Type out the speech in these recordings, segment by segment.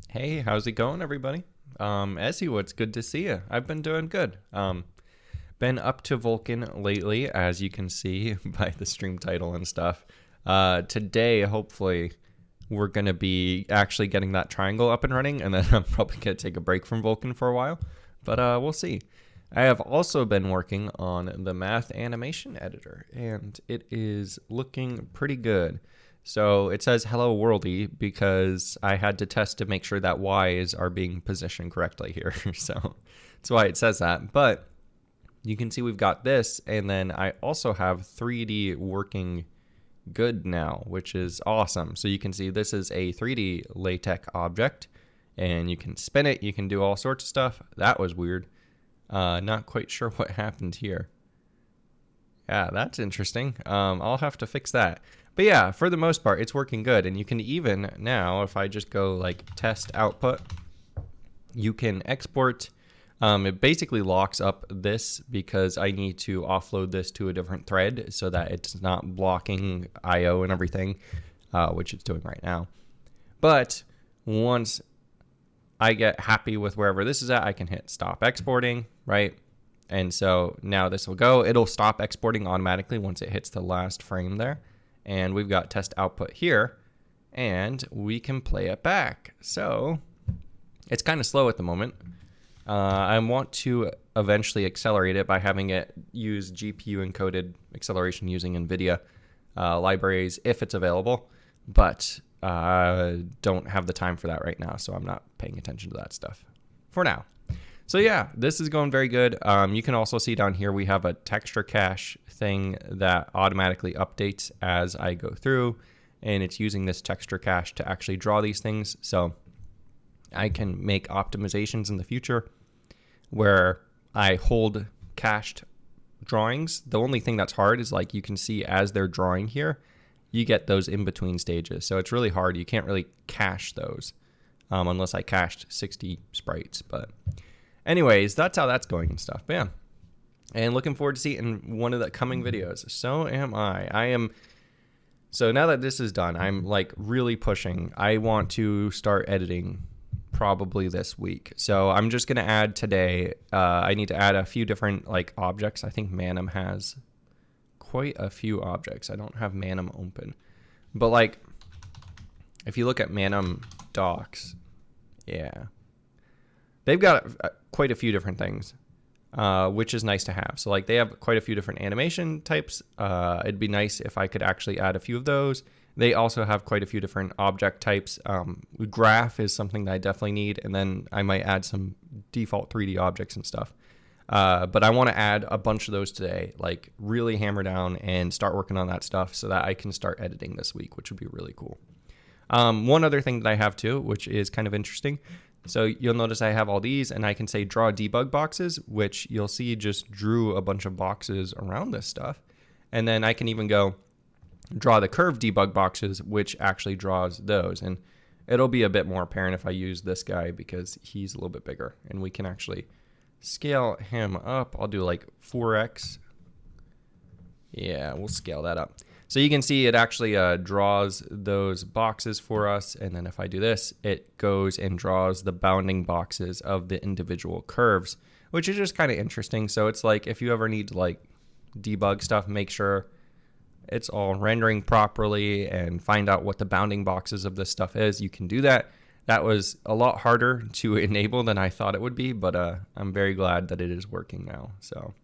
Hey, how's it going, everybody? Ezzy, it's good to see you. I've been doing good. Been up to Vulkan lately, as you can see by the stream title and stuff. Today, hopefully, we're gonna be actually getting that triangle up and running, and then I'm probably gonna take a break from Vulkan for a while. But we'll see. I have also been working on the math animation editor, and it is looking pretty good. So it says hello worldy because I had to test to make sure that Y's are being positioned correctly here. So that's why it says that. But you can see we've got this, and then I also have 3D working good now, which is awesome. So you can see this is a 3D LaTeX object, and you can spin it. You can do all sorts of stuff. That was weird. Not quite sure what happened here. Yeah, that's interesting. I'll have to fix that. But yeah, for the most part, it's working good. And you can even now, if I just go like test output, you can export. It basically locks up this because I need to offload this to a different thread so that it's not blocking IO and everything, which it's doing right now. But once I get happy with wherever this is at, I can hit stop exporting, right? And so now this will go. It'll stop exporting automatically once it hits the last frame there. And we've got test output here, and we can play it back. So it's kind of slow at the moment. I want to eventually accelerate it by having it use GPU encoded acceleration using NVIDIA libraries if it's available, but don't have the time for that right now, so I'm not paying attention to that stuff for now. So yeah, this is going very good. You can also see down here we have a texture cache thing that automatically updates as I go through, and it's using this texture cache to actually draw these things. So I can make optimizations in the future where I hold cached drawings. The only thing that's hard is like you can see as they're drawing here, you get those in between stages. So it's really hard. You can't really cache those unless I cached 60 sprites. But anyways, that's how that's going and stuff. But yeah. And looking forward to see it in one of the coming videos. So am I. So now that this is done, I'm like really pushing. I want to start editing probably this week. So I'm just going to add today. I need to add a few different like objects. I think Manum has quite a few objects. I don't have Manum open. But like, if you look at Manum docs, yeah. They've got quite a few different things, which is nice to have. So like they have quite a few different animation types. It'd be nice if I could actually add a few of those. They also have quite a few different object types. Graph is something that I definitely need. And then I might add some default 3D objects and stuff. But I want to add a bunch of those today, like really hammer down and start working on that stuff so that I can start editing this week, which would be really cool. One other thing that I have too, which is kind of interesting. So you'll notice I have all these, and I can say draw debug boxes, which you'll see just drew a bunch of boxes around this stuff. And then I can even go draw the curve debug boxes, which actually draws those. And it'll be a bit more apparent if I use this guy because he's a little bit bigger, and we can actually scale him up. I'll do like 4x. Yeah, we'll scale that up. So you can see it actually draws those boxes for us. And then if I do this, it goes and draws the bounding boxes of the individual curves, which is just kind of interesting. So it's like if you ever need to like debug stuff, make sure it's all rendering properly and find out what the bounding boxes of this stuff is. You can do that. That was a lot harder to enable than I thought it would be, but I'm very glad that it is working now. So.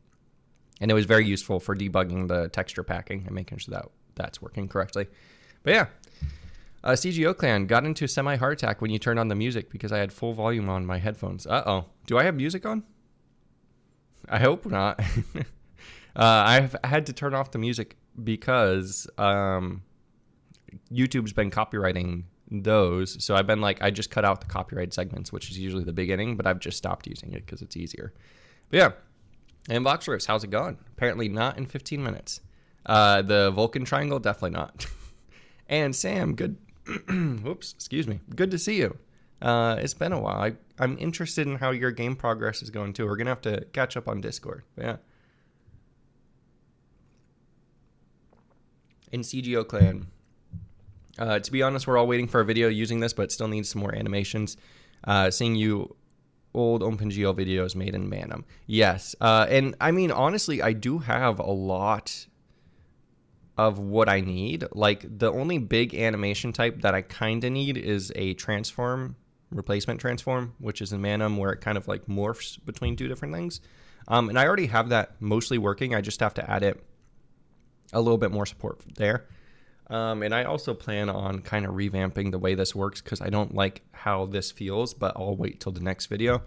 And it was very useful for debugging the texture packing and making sure that that's working correctly. But yeah, CGO Clan got into semi-heart attack when you turned on the music because I had full volume on my headphones. Uh-oh. Do I have music on? I hope not. I've had to turn off the music because YouTube's been copywriting those. So I've been like, I just cut out the copyright segments, which is usually the beginning, but I've just stopped using it because it's easier. But yeah. And Boxverse, how's it going? Apparently not in 15 minutes. The Vulkan triangle, definitely not. And Sam, good. Whoops, excuse me. Good to see you. It's been a while. I'm interested in how your game progress is going too. We're gonna have to catch up on Discord. But yeah. In CGO Clan, To be honest, we're all waiting for a video using this, but it still needs some more animations. Seeing you old OpenGL videos made in Manum. Yes. And I mean, honestly, I do have a lot of what I need. Like, the only big animation type that I kind of need is a transform, replacement transform, which is in Manum, where it kind of like morphs between two different things. And I already have that mostly working. I just have to add it a little bit more support there. And I also plan on kind of revamping the way this works because I don't like how this feels, but I'll wait till the next video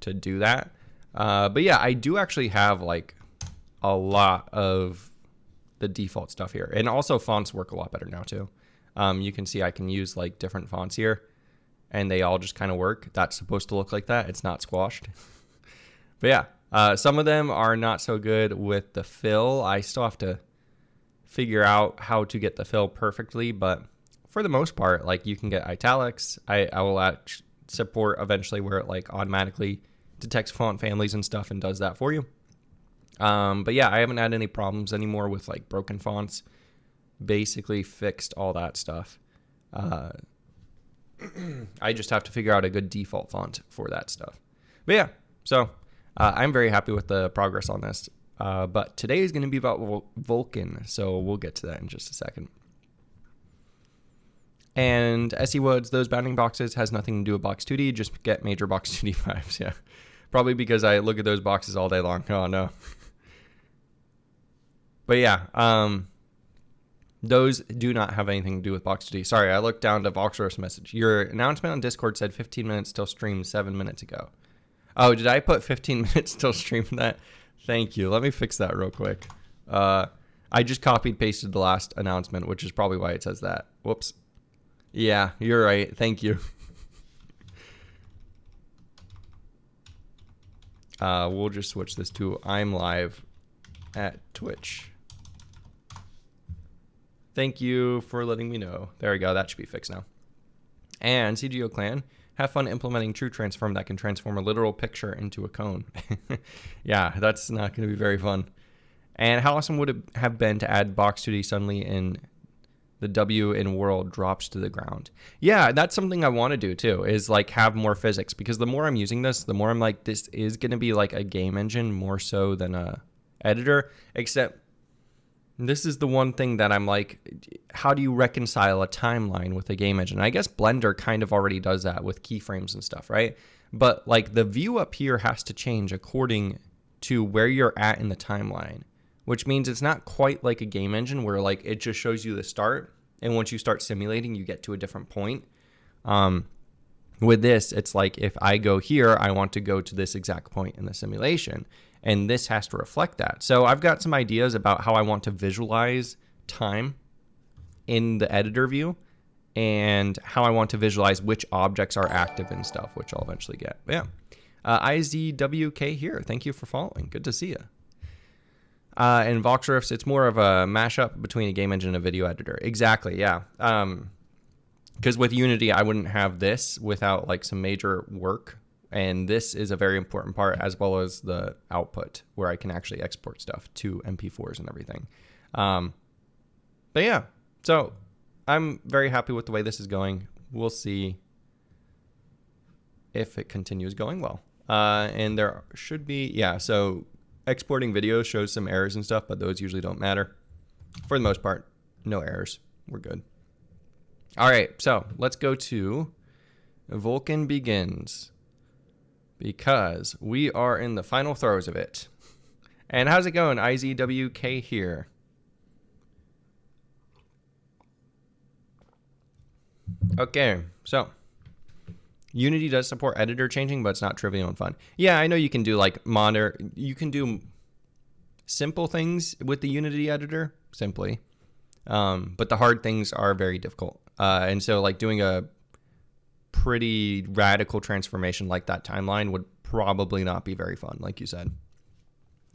to do that. But yeah, I do actually have like a lot of the default stuff here. And also fonts work a lot better now too. You can see I can use like different fonts here and they all just kind of work. That's supposed to look like that. It's not squashed. But yeah, some of them are not so good with the fill. I still have to figure out how to get the fill perfectly, but for the most part, like you can get italics. I will support eventually where it like automatically detects font families and stuff and does that for you. But yeah, I haven't had any problems anymore with like broken fonts. Basically fixed all that stuff. I just have to figure out a good default font for that stuff. But yeah, so I'm very happy with the progress on this. But today is going to be about Vulkan, so we'll get to that in just a second. And SE Woods, those bounding boxes has nothing to do with box 2D, just get major box 2D vibes, yeah. Probably because I look at those boxes all day long. Oh, no. But yeah, those do not have anything to do with box 2D. Sorry, I looked down to Voxros message. Your announcement on Discord said 15 minutes till stream 7 minutes ago. Oh, did I put 15 minutes till stream that? Thank you. Let me fix that real quick. I just copied pasted the last announcement, which is probably why it says that. Whoops. Yeah, you're right. Thank you. We'll just switch this to I'm live at Twitch. Thank you for letting me know. There we go. That should be fixed now. And CGO Clan, have fun implementing True Transform that can transform a literal picture into a cone. Yeah, that's not going to be very fun. And how awesome would it have been to add box 2D suddenly in the W in world drops to the ground? Yeah, that's something I want to do too, is like have more physics, because the more I'm using this, the more I'm like, this is going to be like a game engine more so than a editor, except this is the one thing that I'm like, how do you reconcile a timeline with a game engine? I guess Blender kind of already does that with keyframes and stuff, right? But like the view up here has to change according to where you're at in the timeline, which means it's not quite like a game engine where like it just shows you the start, and once you start simulating, you get to a different point. With this, it's like if I go here, I want to go to this exact point in the simulation, and this has to reflect that. So I've got some ideas about how I want to visualize time in the editor view and how I want to visualize which objects are active and stuff, which I'll eventually get. But yeah, IZWK here. Thank you for following. Good to see you. And Voxriffs, it's more of a mashup between a game engine and a video editor. Exactly, yeah. Because with Unity, I wouldn't have this without like some major work. And this is a very important part, as well as the output where I can actually export stuff to MP4s and everything. But yeah, so I'm very happy with the way this is going. We'll see if it continues going well. And there should be, yeah, so exporting videos shows some errors and stuff, but those usually don't matter. For the most part, no errors. We're good. All right, so let's go to Vulkan Begins, because we are in the final throes of it. And how's it going? IZWK here. Okay, so Unity does support editor changing, but it's not trivial and fun. Yeah, I know you can do like monitor. You can do simple things with the Unity editor, simply. But the hard things are very difficult. And so like doing a pretty radical transformation like that timeline would probably not be very fun, like you said.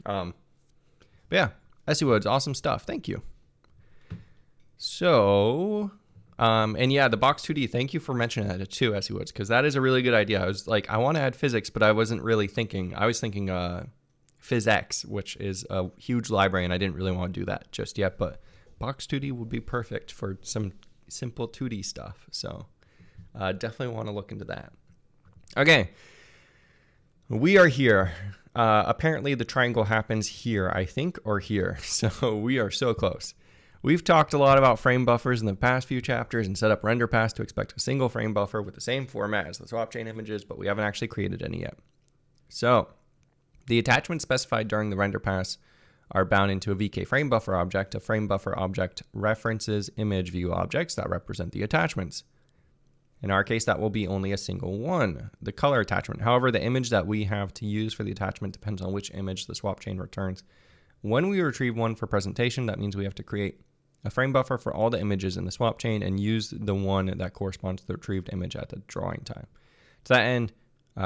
But yeah, SE Woods, awesome stuff. Thank you. So, and yeah, the box 2D, thank you for mentioning that too, SE Woods, because that is a really good idea. I was like, I want to add physics, but I wasn't really thinking. I was thinking PhysX, which is a huge library, and I didn't really want to do that just yet, but box 2D would be perfect for some simple 2D stuff. So definitely want to look into that. Okay, we are here. Apparently the triangle happens here, I think, or here. So we are so close. We've talked a lot about frame buffers in the past few chapters and set up render paths to expect a single frame buffer with the same format as the swap chain images, but we haven't actually created any yet. So the attachments specified during the render pass are bound into a VK frame buffer object. A frame buffer object references image view objects that represent the attachments. In our case, that will be only a single one, the color attachment. However, the image that we have to use for the attachment depends on which image the swap chain returns. When we retrieve one for presentation, that means we have to create a frame buffer for all the images in the swap chain and use the one that corresponds to the retrieved image at the drawing time. To that end,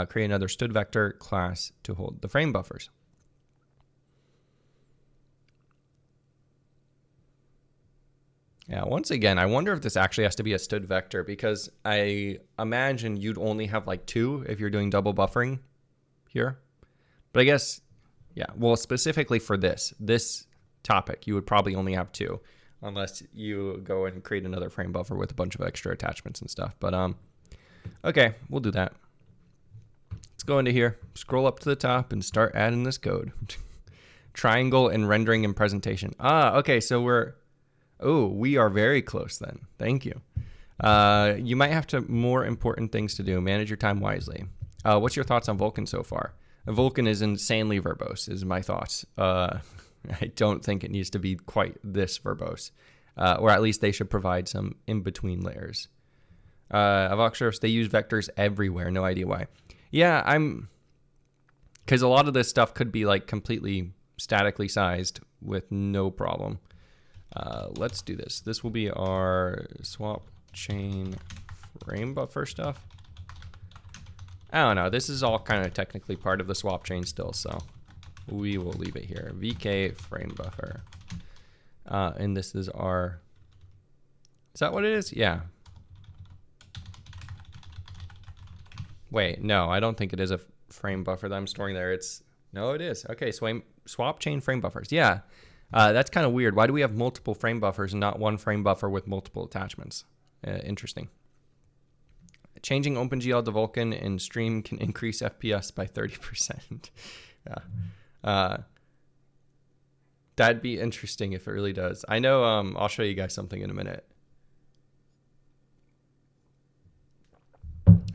create another stood vector class to hold the frame buffers. Yeah, once again, I wonder if this actually has to be a stood vector, because I imagine you'd only have like 2 if you're doing double buffering here. But I guess, yeah, well, specifically for this topic, you would probably only have 2, unless you go and create another frame buffer with a bunch of extra attachments and stuff. But okay, we'll do that. Let's go into here, scroll up to the top, and start adding this code. Triangle and rendering and presentation. Okay, so we are very close then. Thank you. You might have more important things to do. Manage your time wisely. What's your thoughts on Vulkan so far? Vulkan is insanely verbose, is my thoughts. I don't think it needs to be quite this verbose. Or at least they should provide some in-between layers. Avoxers, they use vectors everywhere. No idea why. Yeah, because a lot of this stuff could be like completely statically sized with no problem. Let's do this. This will be our swap chain frame buffer stuff. I don't know. This is all kind of technically part of the swap chain still, so we will leave it here. VK frame buffer. And this is our... Is that what it is? Yeah. Wait, no, I don't think it is a frame buffer that I'm storing there. No, it is. Okay, so swap chain frame buffers. Yeah. That's kind of weird. Why do we have multiple frame buffers and not one frame buffer with multiple attachments? Interesting. Changing OpenGL to Vulkan in stream can increase FPS by 30%. Yeah. That'd be interesting if it really does. I know, I'll show you guys something in a minute.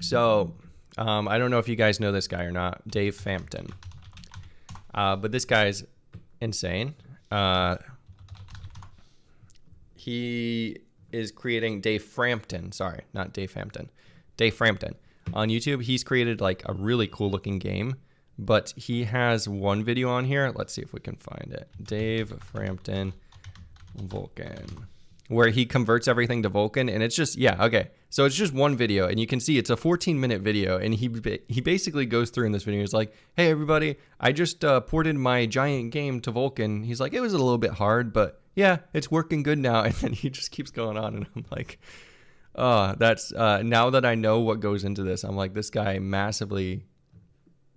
So, I don't know if you guys know this guy or not, Dave Frampton. But this guy's insane. He is creating Dave Frampton. Sorry, not Dave Frampton. Dave Frampton. On YouTube, he's created like a really cool looking game, but he has one video on here. Let's see if we can find it. Dave Frampton Vulkan, where he converts everything to Vulkan, and it's just, yeah, okay. So it's just one video, and you can see it's a 14-minute video, and he basically goes through in this video. He's like, hey, everybody, I just ported my giant game to Vulkan. He's like, it was a little bit hard, but yeah, it's working good now. And then he just keeps going on, and I'm like, oh, that's, now that I know what goes into this, I'm like, this guy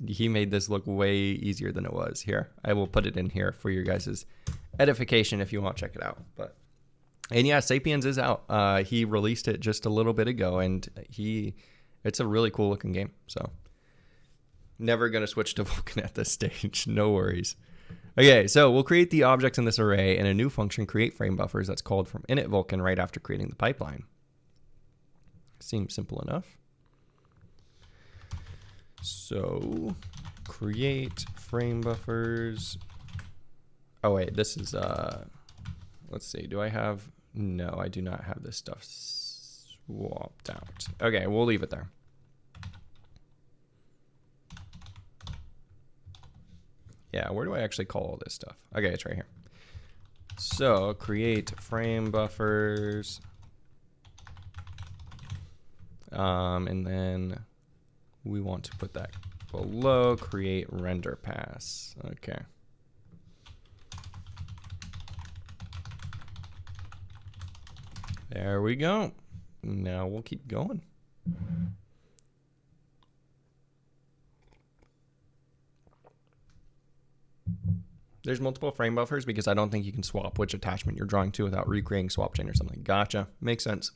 he made this look way easier than it was. Here, I will put it in here for your guys' edification if you want to check it out. And yeah, Sapiens is out. He released it just a little bit ago, and it's a really cool looking game. So never going to switch to Vulkan at this stage. No worries. Okay, so we'll create the objects in this array in a new function, create frame buffers, that's called from init Vulkan right after creating the pipeline. Seems simple enough. So create frame buffers. Oh wait, this is, let's see, do I have... No, I do not have this stuff swapped out. Okay, we'll leave it there. Yeah, where do I actually call all this stuff? Okay, it's right here. So, create frame buffers. And then we want to put that below, create render pass. Okay. There we go. Now we'll keep going. There's multiple frame buffers because I don't think you can swap which attachment you're drawing to without recreating swap chain or something. Gotcha. Makes sense.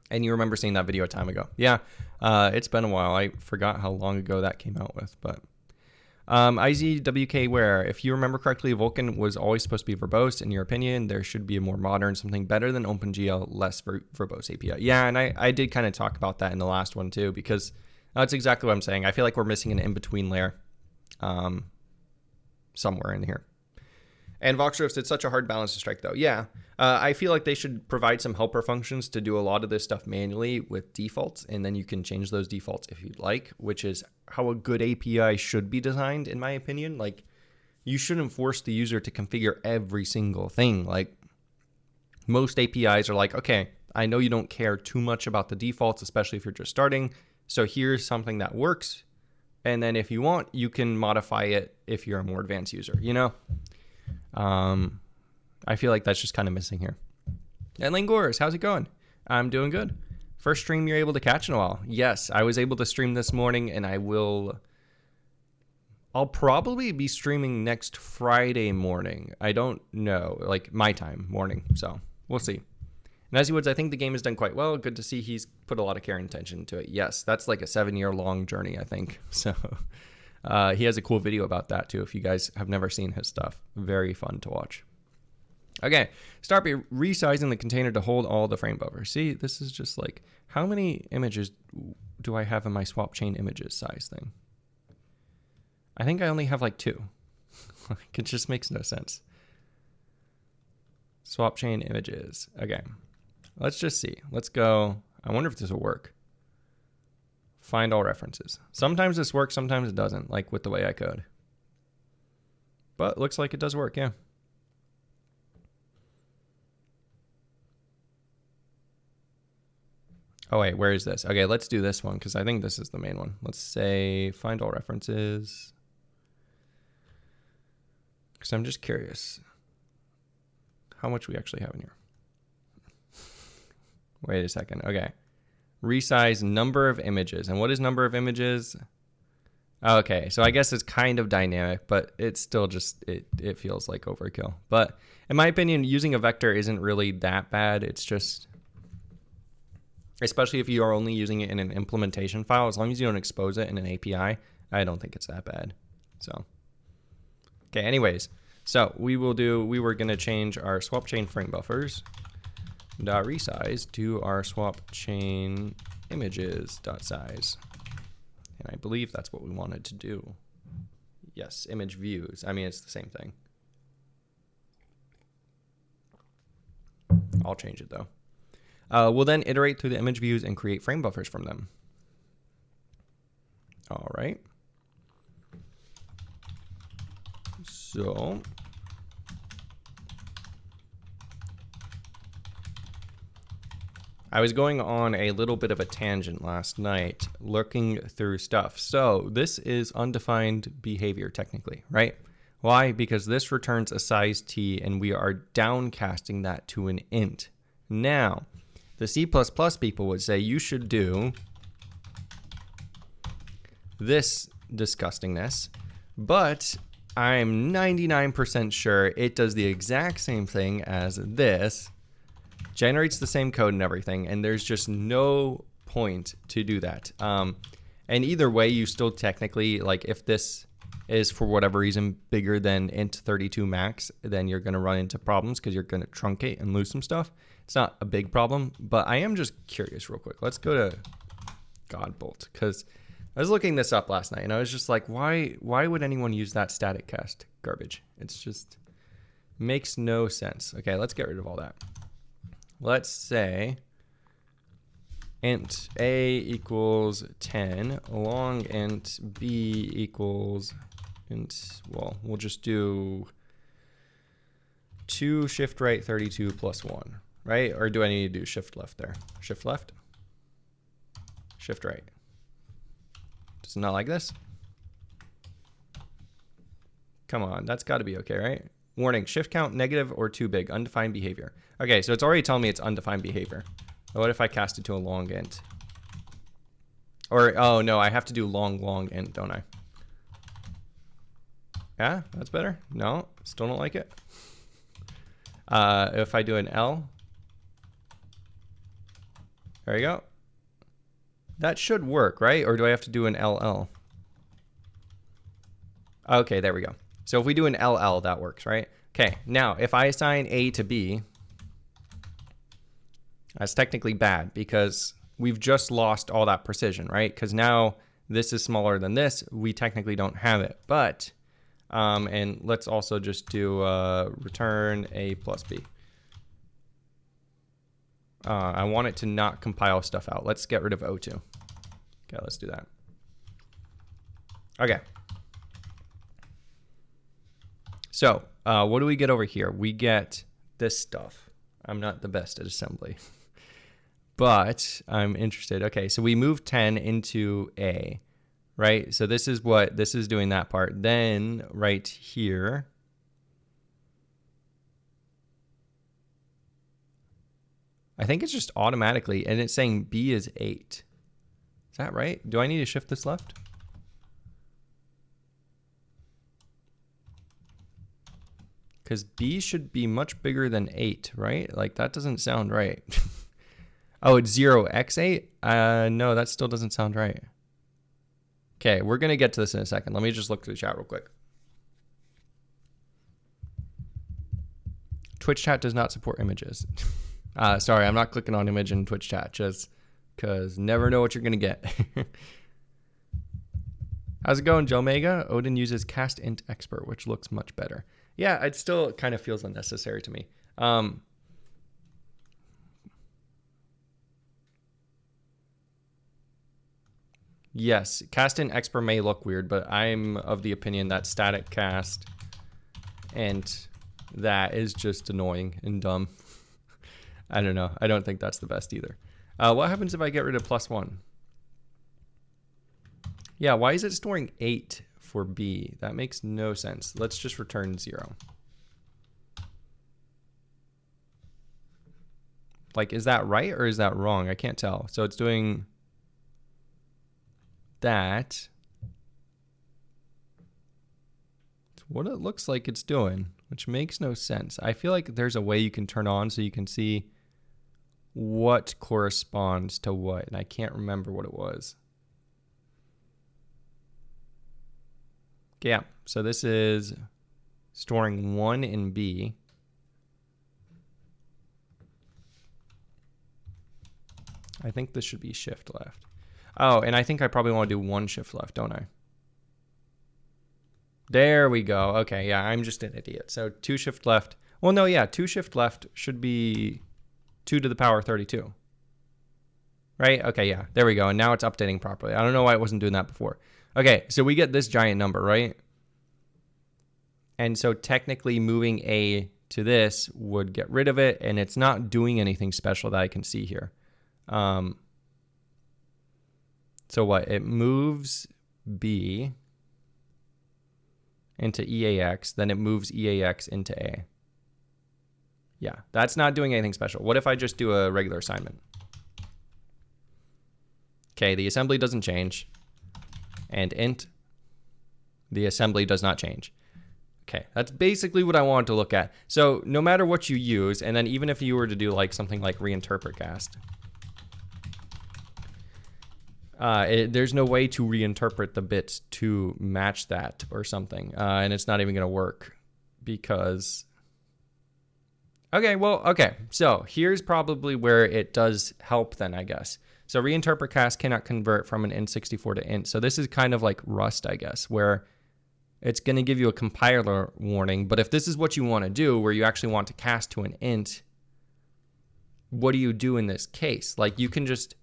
And you remember seeing that video a time ago. Yeah, it's been a while. I forgot how long ago that came out with, but IZWK where, if you remember correctly, Vulkan was always supposed to be verbose. In your opinion, there should be a more modern, something better than OpenGL, less verbose API. Yeah, and I did kind of talk about that in the last one too, because that's exactly what I'm saying. I feel like we're missing an in-between layer somewhere in here. And Voxriffs, it's such a hard balance to strike though. Yeah, I feel like they should provide some helper functions to do a lot of this stuff manually with defaults, and then you can change those defaults if you'd like, which is how a good API should be designed, in my opinion. Like, you shouldn't force the user to configure every single thing. Like, most APIs are like, okay, I know you don't care too much about the defaults, especially if you're just starting, so here's something that works, and then if you want, you can modify it if you're a more advanced user, you know? I feel like that's just kind of missing here. And Langors, how's it going? I'm doing good. First stream you're able to catch in a while. Yes, I was able to stream this morning, and I'll probably be streaming next Friday morning. I don't know, like my time morning, so we'll see. And Woods, I think the game has done quite well. Good to see he's put a lot of care and attention into it. Yes, that's like a 7-year-long journey, I think. So he has a cool video about that too, if you guys have never seen his stuff. Very fun to watch. Okay, start by resizing the container to hold all the frame buffers. See, this is just like, how many images do I have in my swap chain images size thing? I think I only have like 2. It just makes no sense. Swap chain images. Okay, let's just see. Let's go. I wonder if this will work. Find all references. Sometimes this works, sometimes it doesn't, like with the way I code. But looks like it does work, yeah. Oh wait, where is this? Okay, let's do this one because I think this is the main one. Let's say find all references. Because I'm just curious how much we actually have in here. Wait a second. Okay. Resize number of images. And what is number of images? Okay, so I guess it's kind of dynamic, but it's still just, it feels like overkill. But in my opinion, using a vector isn't really that bad. It's just, especially if you are only using it in an implementation file, as long as you don't expose it in an API, I don't think it's that bad. So, okay, anyways, so we were going to change our swap chain frame buffers dot resize to our swap chain images dot size. And I believe that's what we wanted to do. Yes, image views. I mean, it's the same thing. I'll change it though. We'll then iterate through the image views and create frame buffers from them. All right. So I was going on a little bit of a tangent last night looking through stuff. So this is undefined behavior technically, right? Why? Because this returns a size t and we are downcasting that to an int. Now, the C++ people would say you should do this disgustingness, but I'm 99% sure it does the exact same thing as this, generates the same code and everything, and there's just no point to do that. And either way, you still technically, like if this is for whatever reason bigger than int 32 max, then you're going to run into problems because you're going to truncate and lose some stuff. It's not a big problem, but I am just curious real quick. Let's go to Godbolt, because I was looking this up last night and I was just like, why would anyone use that static cast garbage? It's just makes no sense. Okay, let's get rid of all that. Let's say int a equals 10, long int b equals int, well, we'll just do 2 shift right 32 plus 1, right? Or do I need to do shift left there? Shift left? Shift right. Does it not like this? Come on, that's got to be okay, right? Warning, shift count negative or too big, undefined behavior. Okay, so it's already telling me it's undefined behavior. What if I cast it to a long int? Or, oh no, I have to do long int, don't I? Yeah, that's better. No, still don't like it. If I do an L, there you go. That should work, right? Or do I have to do an LL? Okay, there we go. So if we do an LL, that works, right? Okay, now if I assign A to B, that's technically bad because we've just lost all that precision, right? Because now this is smaller than this. We technically don't have it. But, and let's also just do return A plus B. I want it to not compile stuff out. Let's get rid of O2. Okay, let's do that. Okay. So what do we get over here? We get this stuff. I'm not the best at assembly, but I'm interested. Okay, so we move 10 into A, right? So this is what, this is doing that part. Then right here, I think it's just automatically, and it's saying B is 8. Is that right? Do I need to shift this left? Because B should be much bigger than 8, right? Like, that doesn't sound right. Oh, it's 0x8? No, that still doesn't sound right. Okay, we're going to get to this in a second. Let me just look through the chat real quick. Twitch chat does not support images. Sorry, I'm not clicking on image in Twitch chat just because never know what you're going to get. How's it going, Joe Mega? Odin uses cast int expert, which looks much better. Yeah, it still kind of feels unnecessary to me. Yes, cast int expert may look weird, but I'm of the opinion that static cast and that is just annoying and dumb. I don't know. I don't think that's the best either. What happens if I get rid of +1? Yeah, why is it storing 8 for B? That makes no sense. Let's just return 0. Like, is that right or is that wrong? I can't tell. So it's doing that. It's what it looks like it's doing, which makes no sense. I feel like there's a way you can turn on so you can see what corresponds to what, and I can't remember what it was. Yeah, so this is storing 1 in B. I think this should be shift left. Oh, and I think I probably want to do 1 shift left, don't I? There we go. Okay, yeah, I'm just an idiot. So 2 shift left. Well, no, yeah, 2 shift left should be 2 to the power 32. Right? Okay, yeah, there we go. And now it's updating properly. I don't know why it wasn't doing that before. Okay, so we get this giant number, right? And so technically moving A to this would get rid of it, and it's not doing anything special that I can see here. So what? It moves B into EAX, then it moves EAX into A. Yeah, that's not doing anything special. What if I just do a regular assignment? Okay, the assembly doesn't change. And int, the assembly does not change. Okay, that's basically what I wanted to look at. So no matter what you use, and then even if you were to do like something like reinterpret cast, there's no way to reinterpret the bits to match that or something. And it's not even going to work because... Okay, well, okay. So here's probably where it does help then, I guess. So reinterpret cast cannot convert from an int64 to int. So this is kind of like Rust, I guess, where it's going to give you a compiler warning. But if this is what you want to do, where you actually want to cast to an int, what do you do in this case? Like you can just,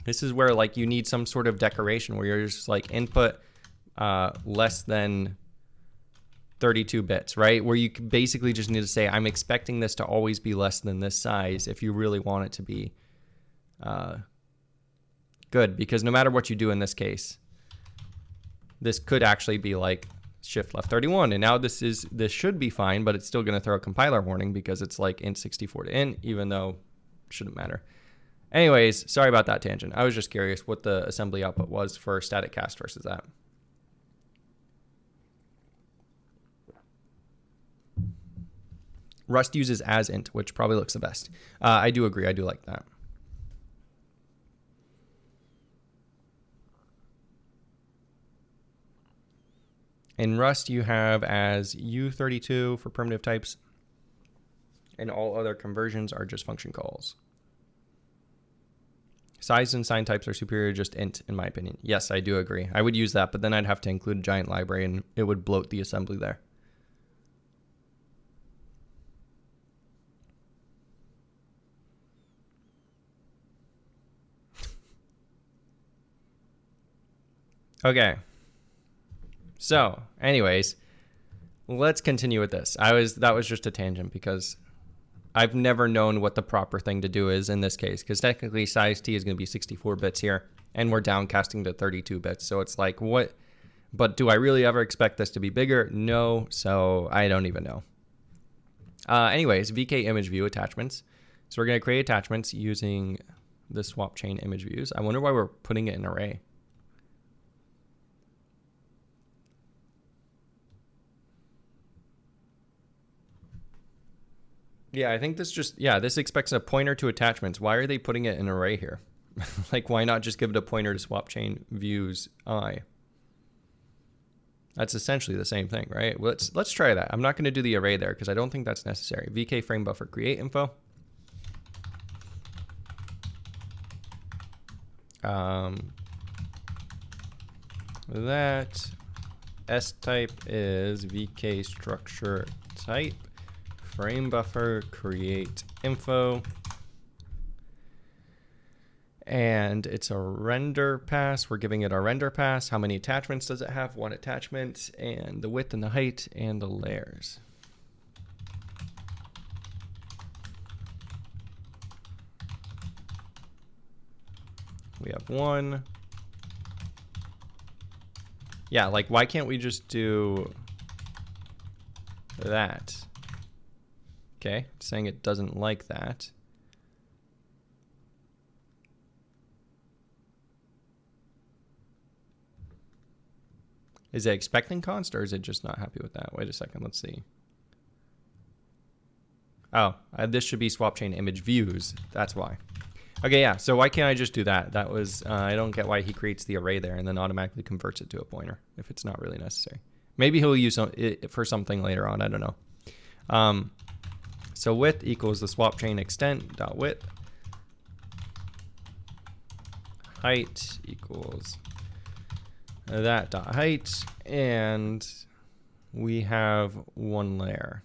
this is where like you need some sort of decoration where you're just like input less than 32 bits, right? Where you basically just need to say, I'm expecting this to always be less than this size if you really want it to be good, because no matter what you do in this case, this could actually be like shift left 31, and now this should be fine, but it's still going to throw a compiler warning because it's like int64 to int, even though it shouldn't matter. Anyways, sorry about that tangent. I was just curious what the assembly output was for static cast versus that. Rust uses as int, which probably looks the best. I do agree. I do like that. In Rust, you have as U32 for primitive types, and all other conversions are just function calls. Size and sign types are superior, just int, in my opinion. Yes, I do agree. I would use that, but then I'd have to include a giant library, and it would bloat the assembly there. Okay. So, anyways, let's continue with this. That was just a tangent because I've never known what the proper thing to do is in this case, because technically size t is going to be 64 bits here, and we're downcasting to 32 bits. So it's like, what? But do I really ever expect this to be bigger? No. So I don't even know. Anyways, VK image view attachments. So we're going to create attachments using the swap chain image views. I wonder why we're putting it in array. Yeah, I think this this expects a pointer to attachments. Why are they putting it in array here? Like, why not just give it a pointer to swap chain views I? That's essentially the same thing, right? Well, let's try that. I'm not going to do the array there because I don't think that's necessary. VK frame buffer create info. That S type is VK structure type. Frame buffer create info, and it's a render pass. We're giving it our render pass. How many attachments does it have? One attachment, and the width and the height and the layers. We have one. Yeah, like, why can't we just do that? Okay, saying it doesn't like that. Is it expecting const, or is it just not happy with that? Wait a second, let's see. Oh, this should be swap chain image views. That's why. Okay, yeah, so why can't I just do that? That was, I don't get why he creates the array there and then automatically converts it to a pointer if it's not really necessary. Maybe he'll use it for something later on, I don't know. So width equals the swap chain extent dot width. Height equals that dot height, and we have one layer.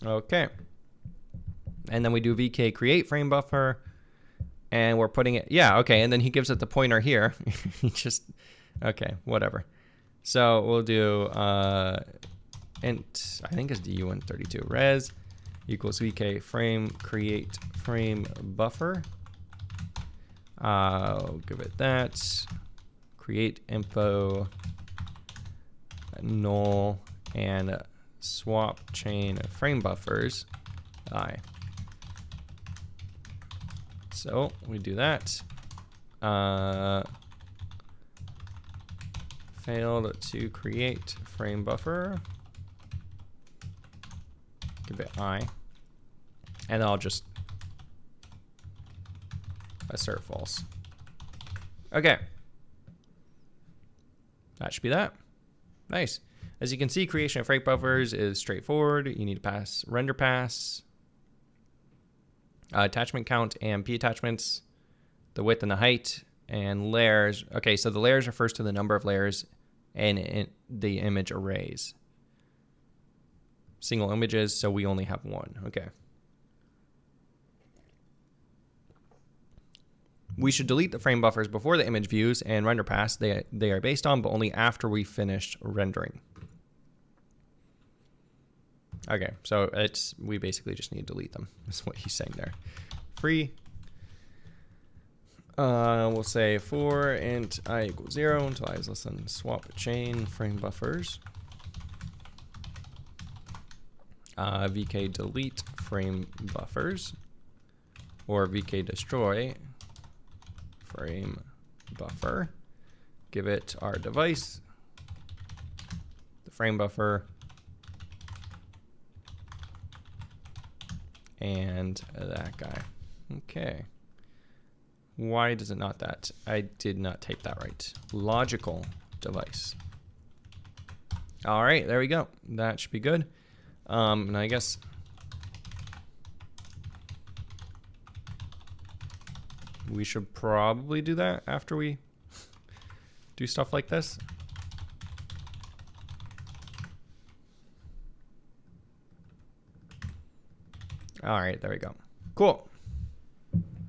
Okay. And then we do VK create frame buffer, and we're putting it, yeah, okay, and then he gives it the pointer here. He just, okay, whatever. So we'll do int, I think it's du132 res equals VK frame create frame buffer. I'll give it that. Create info null and swap chain frame buffers I. So we do that. Failed to create frame buffer. Give it I. And then I'll just assert false. Okay. That should be that. Nice. As you can see, creation of frame buffers is straightforward. You need to pass render pass, attachment count, and p attachments, the width and the height, and layers. Okay, so the layers refers to the number of layers in the image arrays. Single images, so we only have one. Okay. We should delete the frame buffers before the image views and render pass they are based on, but only after we finish rendering. Okay, so we basically just need to delete them. That's what he's saying there. Free. We'll say for int I equals 0 until I is less than swap chain frame buffers. VK delete frame buffers, or VK destroy frame buffer. Give it our device frame buffer, and that guy. Okay. Why does it not that? I did not type that right. Logical device. All right, there we go. That should be good. And I guess we should probably do that after we do stuff like this. All right, there we go. Cool.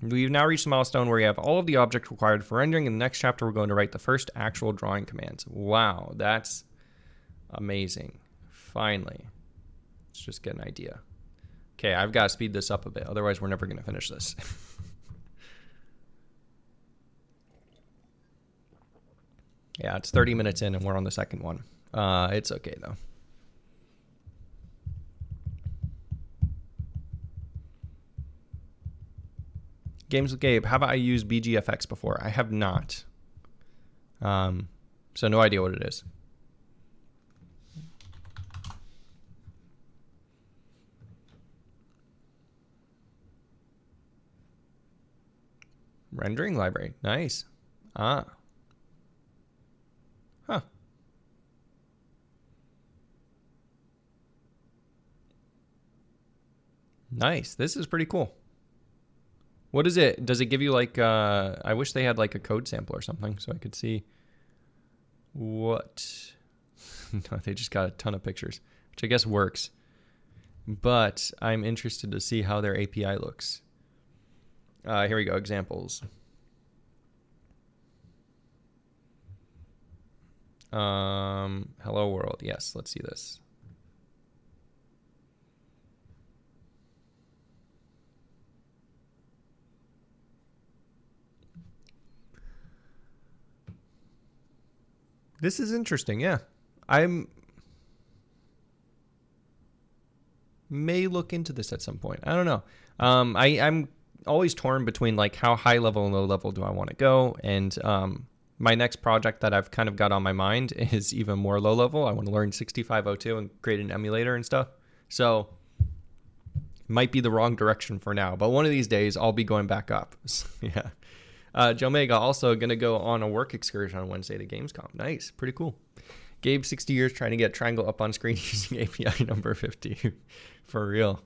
We've now reached a milestone where we have all of the objects required for rendering. In the next chapter, we're going to write the first actual drawing commands. Wow, that's amazing. Finally. Let's just get an idea. Okay, I've got to speed this up a bit. Otherwise, we're never going to finish this. Yeah, it's 30 minutes in and we're on the second one. It's okay, though. Games with Gabe. Have I used BGFX before? I have not. So no idea what it is. Rendering library. Nice. Ah. Huh. Nice. This is pretty cool. What is it? Does it give you like, I wish they had like a code sample or something so I could see what. No, they just got a ton of pictures, which I guess works. But I'm interested to see how their API looks. Here we go, examples. Hello world. Yes, let's see this. This is interesting, yeah. I may look into this at some point. I don't know. I'm always torn between like how high level and low level do I want to go, and my next project that I've kind of got on my mind is even more low level. I want to learn 6502 and create an emulator and stuff. So might be the wrong direction for now, but one of these days I'll be going back up. Yeah. Joe Mega also going to go on a work excursion on Wednesday to Gamescom. Nice. Pretty cool. Gabe, 60 years trying to get triangle up on screen using API number 50. For real.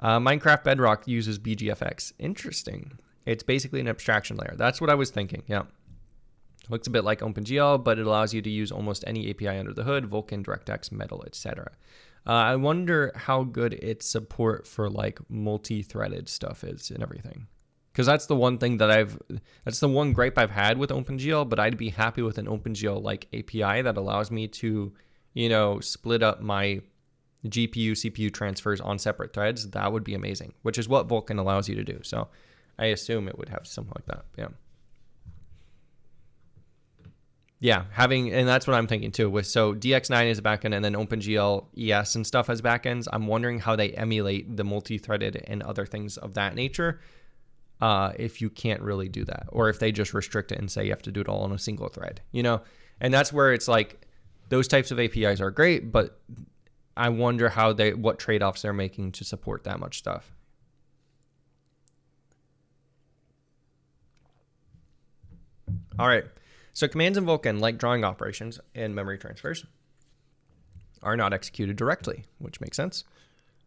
Minecraft Bedrock uses BGFX. Interesting. It's basically an abstraction layer. That's what I was thinking. Yeah. Looks a bit like OpenGL, but it allows you to use almost any API under the hood, Vulkan, DirectX, Metal, etc. I wonder how good its support for like multi-threaded stuff is and everything. Because that's the one thing that that's the one gripe I've had with OpenGL, but I'd be happy with an OpenGL-like API that allows me to, you know, split up my GPU, CPU transfers on separate threads. That would be amazing, which is what Vulkan allows you to do. So I assume it would have something like that. Yeah. Yeah, and that's what I'm thinking too. So DX9 is a backend, and then OpenGL ES and stuff as backends. I'm wondering how they emulate the multi-threaded and other things of that nature. If you can't really do that, or if they just restrict it and say you have to do it all on a single thread, you know, and that's where it's like those types of APIs are great, but I wonder what trade-offs they're making to support that much stuff. All right. So commands in Vulkan, like drawing operations and memory transfers, are not executed directly, which makes sense.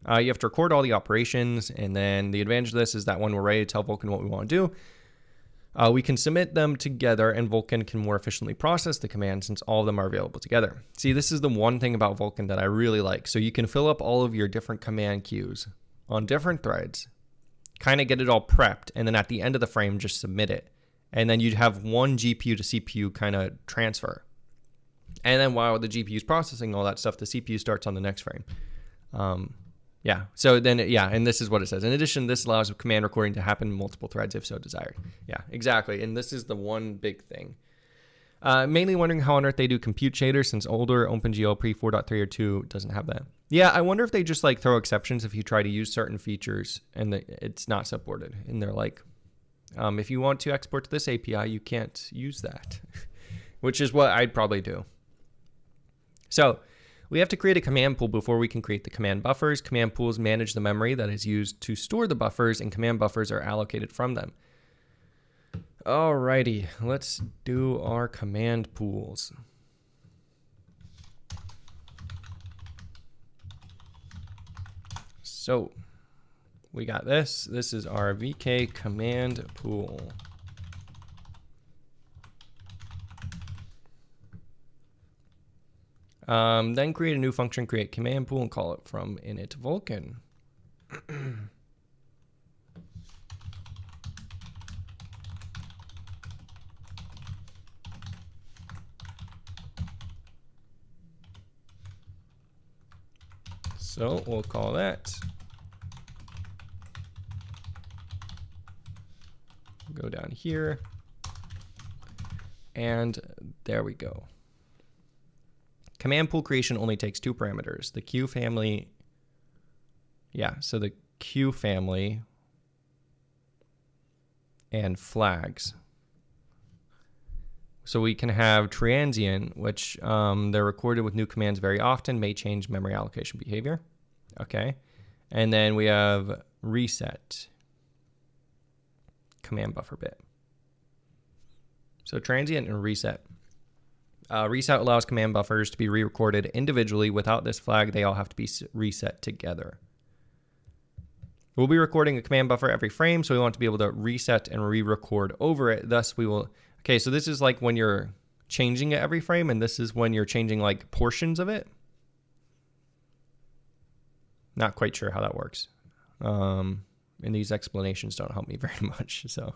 You have to record all the operations, and then the advantage of this is that when we're ready to tell Vulkan what we want to do, we can submit them together, and Vulkan can more efficiently process the commands since all of them are available together. See, this is the one thing about Vulkan that I really like. So you can fill up all of your different command queues on different threads, kind of get it all prepped, and then at the end of the frame, just submit it. And then you'd have one GPU to CPU kind of transfer. And then while the GPU is processing all that stuff, the CPU starts on the next frame. Yeah, so then, and this is what it says. In addition, this allows command recording to happen in multiple threads if so desired. Yeah, exactly. And this is the one big thing. Mainly wondering how on earth they do compute shaders since older OpenGL pre 4.3 or 2 doesn't have that. Yeah, I wonder if they just like throw exceptions if you try to use certain features and it's not supported. And they're like, if you want to export to this API, you can't use that, which is what I'd probably do. So we have to create a command pool before we can create the command buffers. Command pools manage the memory that is used to store the buffers, and command buffers are allocated from them. Alrighty, let's do our command pools. So we got this. This is our VK command pool. Then create a new function, create command pool, and call it from init Vulkan. So we'll call that. Go down here. And there we go. Command pool creation only takes 2 parameters. The Q family. Yeah, so the Q family and flags. So we can have transient, which they're recorded with new commands very often, may change memory allocation behavior. Okay. And then we have reset command buffer bit. So transient and reset. Reset allows command buffers to be re-recorded individually. Without this flag, they all have to be reset together. We'll be recording a command buffer every frame, so we want to be able to reset and re-record over it. Thus, we will... Okay, so this is like when you're changing it every frame, and this is when you're changing like portions of it. Not quite sure how that works. And these explanations don't help me very much. So,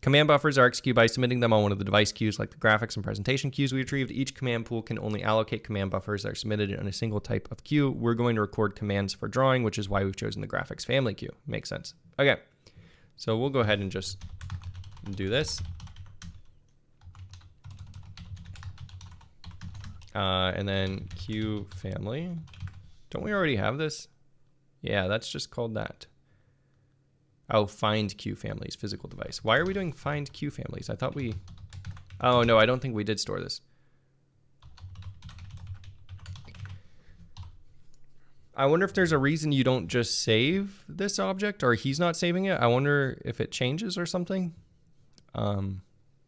command buffers are executed by submitting them on one of the device queues, like the graphics and presentation queues we retrieved. Each command pool can only allocate command buffers that are submitted in a single type of queue. We're going to record commands for drawing, which is why we've chosen the graphics family queue. Makes sense. Okay. So we'll go ahead and just do this. And then Q family. Don't we already have this? Yeah, that's just called that. Oh, find Q families, physical device. Why are we doing find Q families? I thought we... Oh, no, I don't think we did store this. I wonder if there's a reason you don't just save this object, or he's not saving it. I wonder if it changes or something. But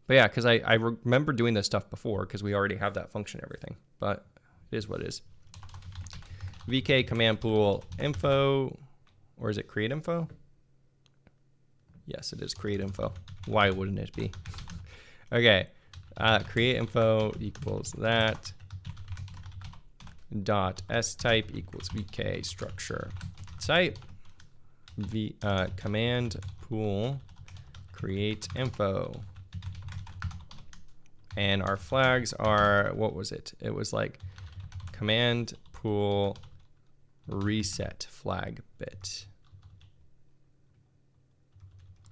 yeah, because I remember doing this stuff before because we already have that function and everything. But it is what it is. VK command pool info, or is it create info? Yes, it is create info. Why wouldn't it be? Okay, create info equals that. Dot s type equals vk structure type command pool create info, and our flags are, what was it? It was like command pool reset flag bit.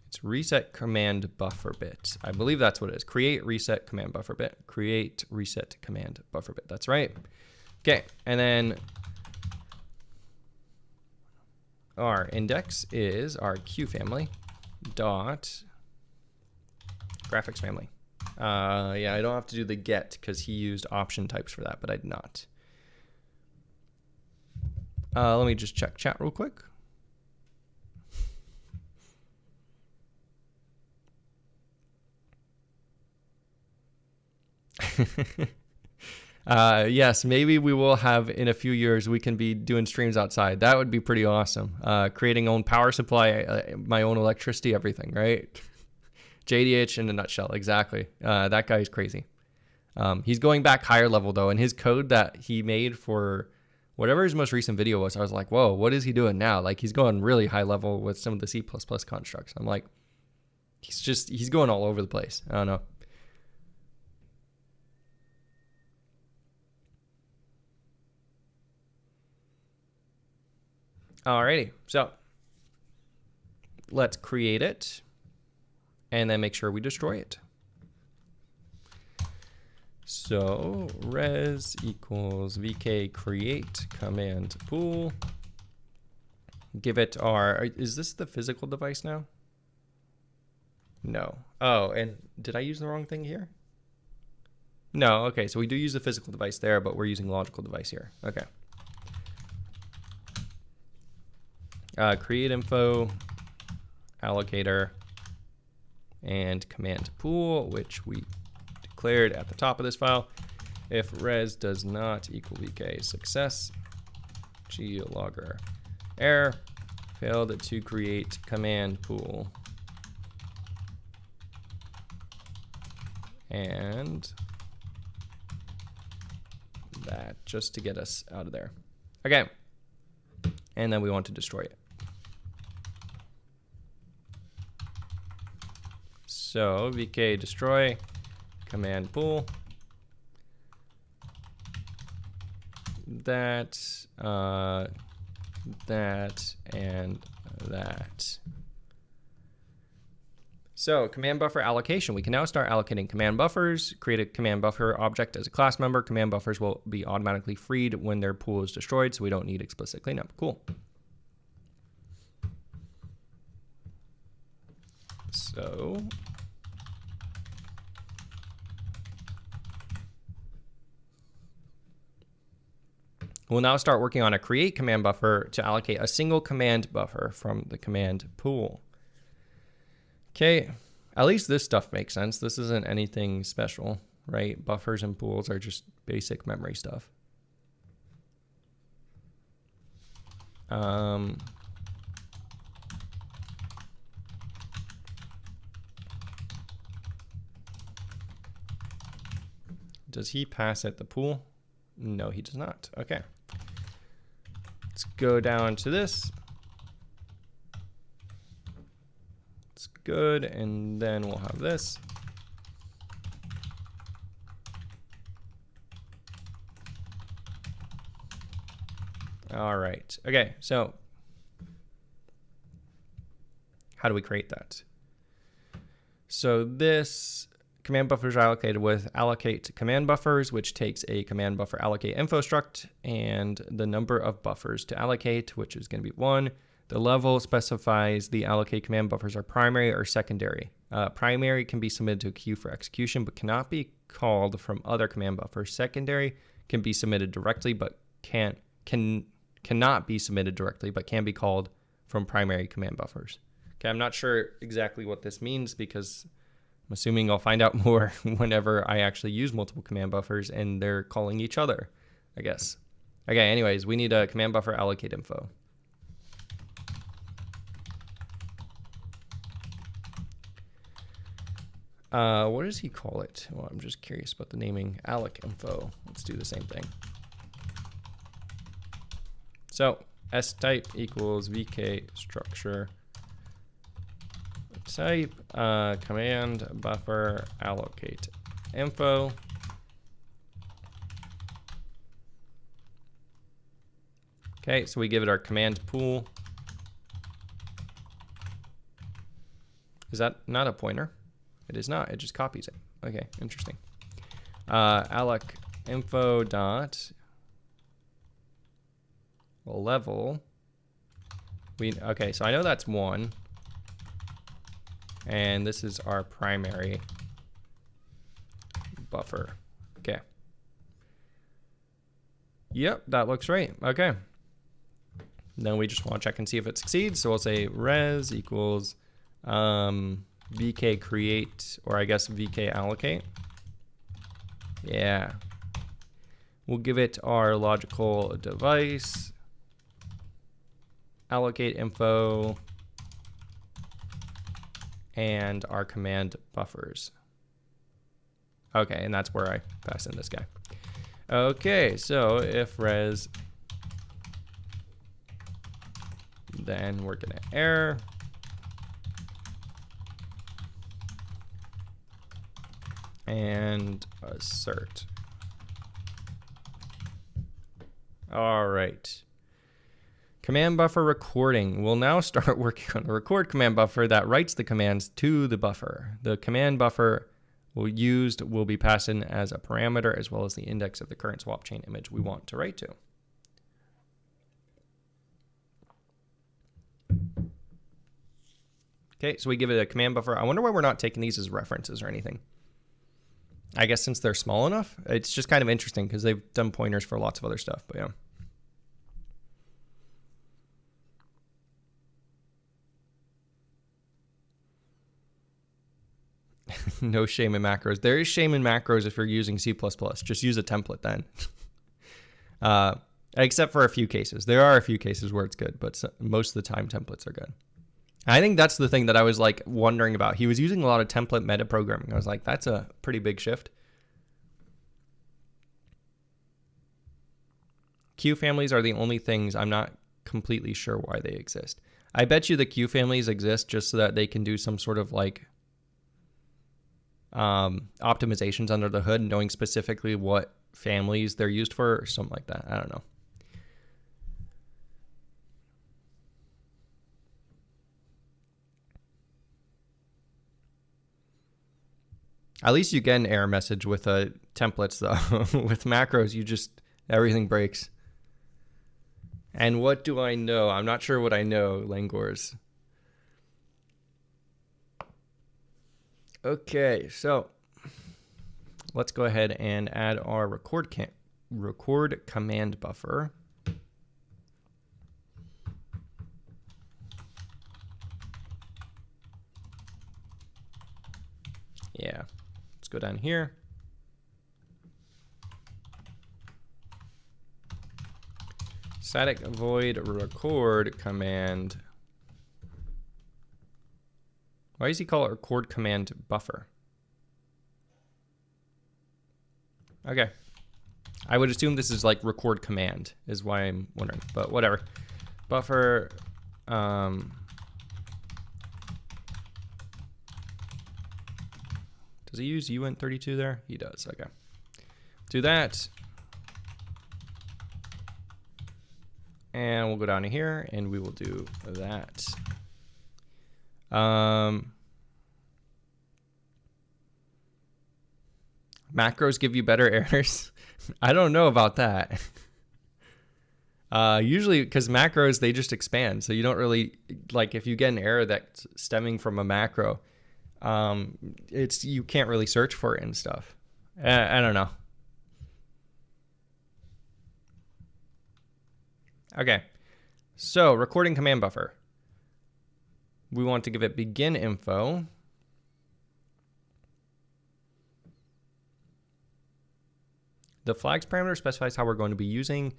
It's reset command buffer bit. I believe that's what it is. Create reset command buffer bit. Create reset command buffer bit. That's right. Okay, and then our index is our Q family dot graphics family. Yeah, I don't have to do the get because he used option types for that, but I did not. Let me just check chat real quick. Yes, maybe we will have in a few years, we can be doing streams outside. That would be pretty awesome. Creating own power supply, my own electricity, everything, right? JDH in a nutshell, exactly. That guy is crazy. He's going back higher level though, and his code that he made for whatever his most recent video was, I was like, whoa, what is he doing now? Like he's going really high level with some of the C++ constructs. I'm like, he's going all over the place. I don't know. Alrighty, so let's create it and then make sure we destroy it. So res equals vk create command pool. Give it our, is this the physical device now? No. Oh, and did I use the wrong thing here? No, okay, so we do use the physical device there, but we're using logical device here. Okay. Create info, allocator, and command pool, which we declared at the top of this file. If res does not equal vk success, glogger error, failed to create command pool. And that just to get us out of there. Okay. And then we want to destroy it. So vk destroy command pool. That, that, and that. So command buffer allocation. We can now start allocating command buffers. Create a command buffer object as a class member. Command buffers will be automatically freed when their pool is destroyed, so we don't need explicit cleanup. Cool. So we'll now start working on a create command buffer to allocate a single command buffer from the command pool. Okay, at least this stuff makes sense. This isn't anything special, right? Buffers and pools are just basic memory stuff. Does he pass at the pool? No, he does not. Okay. Let's go down to this. It's good, and then we'll have this. All right. Okay, so how do we create that? So this command buffers are allocated with allocate command buffers, which takes a command buffer allocate info struct and the number of buffers to allocate, which is going to be 1. The level specifies the allocate command buffers are primary or secondary. Primary can be submitted to a queue for execution, but cannot be called from other command buffers. Secondary can be submitted directly, but cannot be submitted directly, but can be called from primary command buffers. Okay, I'm not sure exactly what this means because I'm assuming I'll find out more whenever I actually use multiple command buffers and they're calling each other, I guess. Okay, anyways, we need a command buffer allocate info. What does he call it? Well, I'm just curious about the naming. Alloc info. Let's do the same thing. So S type equals VK structure type command buffer allocate info. Okay, so we give it our command pool. Is that not a pointer? It is not. It just copies it. Okay, interesting. Alloc info dot level. Okay, so I know that's 1. And this is our primary buffer. Okay. Yep, that looks right. Okay. Then we just want to check and see if it succeeds. So we'll say res equals vk create, or I guess vk allocate. Yeah. We'll give it our logical device, allocate info, and our command buffers. Okay, and that's where I pass in this guy. Okay, so if res, then we're gonna error. And assert. All right. Command buffer recording. We'll now start working on a record command buffer that writes the commands to the buffer. The command buffer used will be passed in as a parameter as well as the index of the current swap chain image we want to write to. Okay, so we give it a command buffer. I wonder why we're not taking these as references or anything. I guess since they're small enough, it's just kind of interesting because they've done pointers for lots of other stuff, but yeah. No shame in macros. There is shame in macros if you're using C++. Just use a template then. Except for a few cases. There are a few cases where it's good, but most of the time templates are good. I think that's the thing that I was like wondering about. He was using a lot of template meta programming. I was like, that's a pretty big shift. Q families are the only things I'm not completely sure why they exist. I bet you the Q families exist just so that they can do some sort of like optimizations under the hood, knowing specifically what families they're used for or something like that. I don't know. At least you get an error message with templates though. With macros, you just, everything breaks. And what do I know? I'm not sure what I know, Langors. Okay, so let's go ahead and add our record command buffer. Yeah, let's go down here. Static void record command. Why does he call it record command buffer? Okay. I would assume this is like record command is why I'm wondering, but whatever. Buffer. Does he use uint32 there? He does. Okay. Do that. And we'll go down to here and we will do that. Macros give you better errors. I don't know about that. Usually because macros, they just expand. So you don't really, like if you get an error that's stemming from a macro, you can't really search for it and stuff. I don't know. Okay, so recording command buffer. We want to give it begin info. The flags parameter specifies how we're going to be using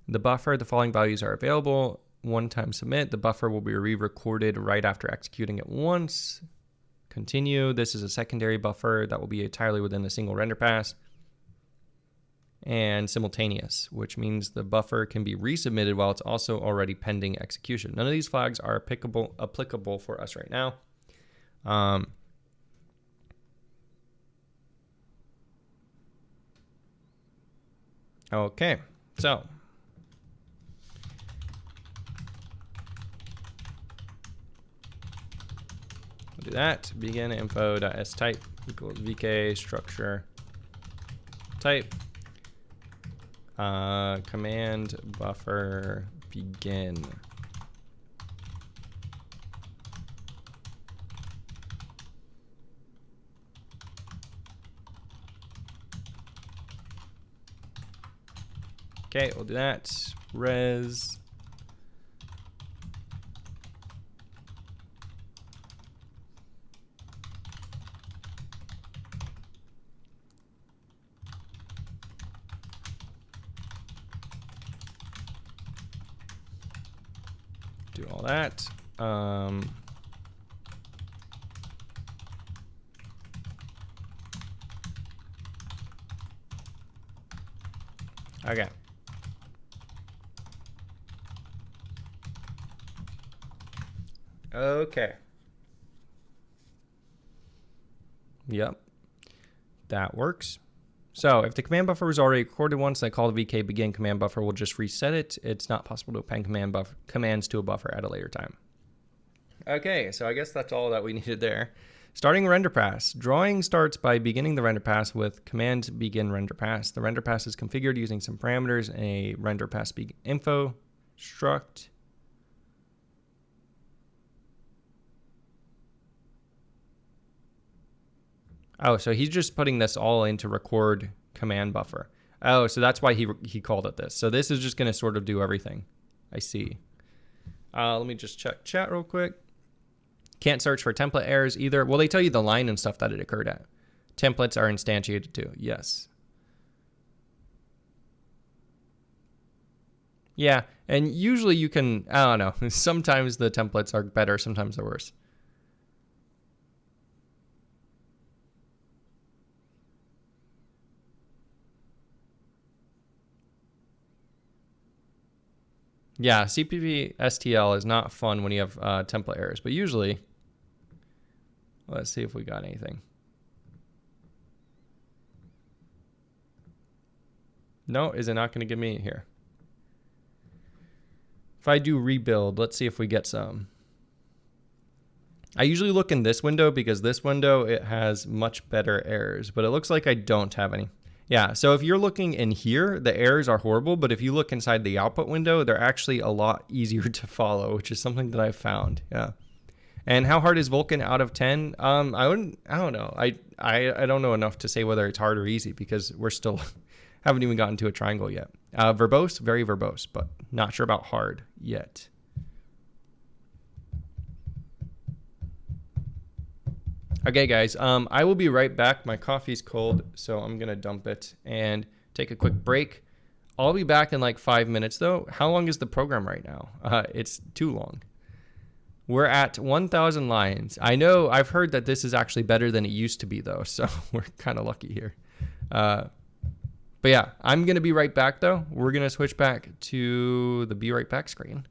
the buffer. The following values are available. One time submit. The buffer will be re-recorded right after executing it once. Continue. This is a secondary buffer that will be entirely within a single render pass. And simultaneous, which means the buffer can be resubmitted while it's also already pending execution. None of these flags are applicable for us right now. Okay, so we'll do that. Begin info.type equals vk structure type. Command buffer begin. Okay, we'll do that. Res. Do all that. Okay. Okay. Yep. That works. So if the command buffer was already recorded once, I call the vk begin command buffer, we'll just reset it. It's not possible to append commands to a buffer at a later time. Okay, so I guess that's all that we needed there. Starting render pass. Drawing starts by beginning the render pass with command begin render pass. The render pass is configured using some parameters in a render pass info struct. Oh, so he's just putting this all into record command buffer. Oh, so that's why he called it this. So this is just going to sort of do everything. I see. Let me just check chat real quick. Can't search for template errors either. Well, they tell you the line and stuff that it occurred at. Templates are instantiated too. Yes. Yeah, and usually you can, I don't know, sometimes the templates are better, sometimes they're worse. Yeah, CPP STL is not fun when you have template errors, but usually, let's see if we got anything. No, is it not going to give me here? If I do rebuild, let's see if we get some. I usually look in this window because this window, it has much better errors, but it looks like I don't have any. Yeah, so if you're looking in here, the errors are horrible, but if you look inside the output window, they're actually a lot easier to follow, which is something that I've found. Yeah. And how hard is Vulkan out of 10? I don't know. I don't know enough to say whether it's hard or easy because we're still haven't even gotten to a triangle yet. Verbose, very verbose, but not sure about hard yet. Okay, guys, I will be right back. My coffee's cold, so I'm going to dump it and take a quick break. I'll be back in like 5 minutes, though. How long is the program right now? It's too long. We're at 1,000 lines. I know I've heard that this is actually better than it used to be, though, so we're kind of lucky here. But yeah, I'm going to be right back, though. We're going to switch back to the Be Right Back screen,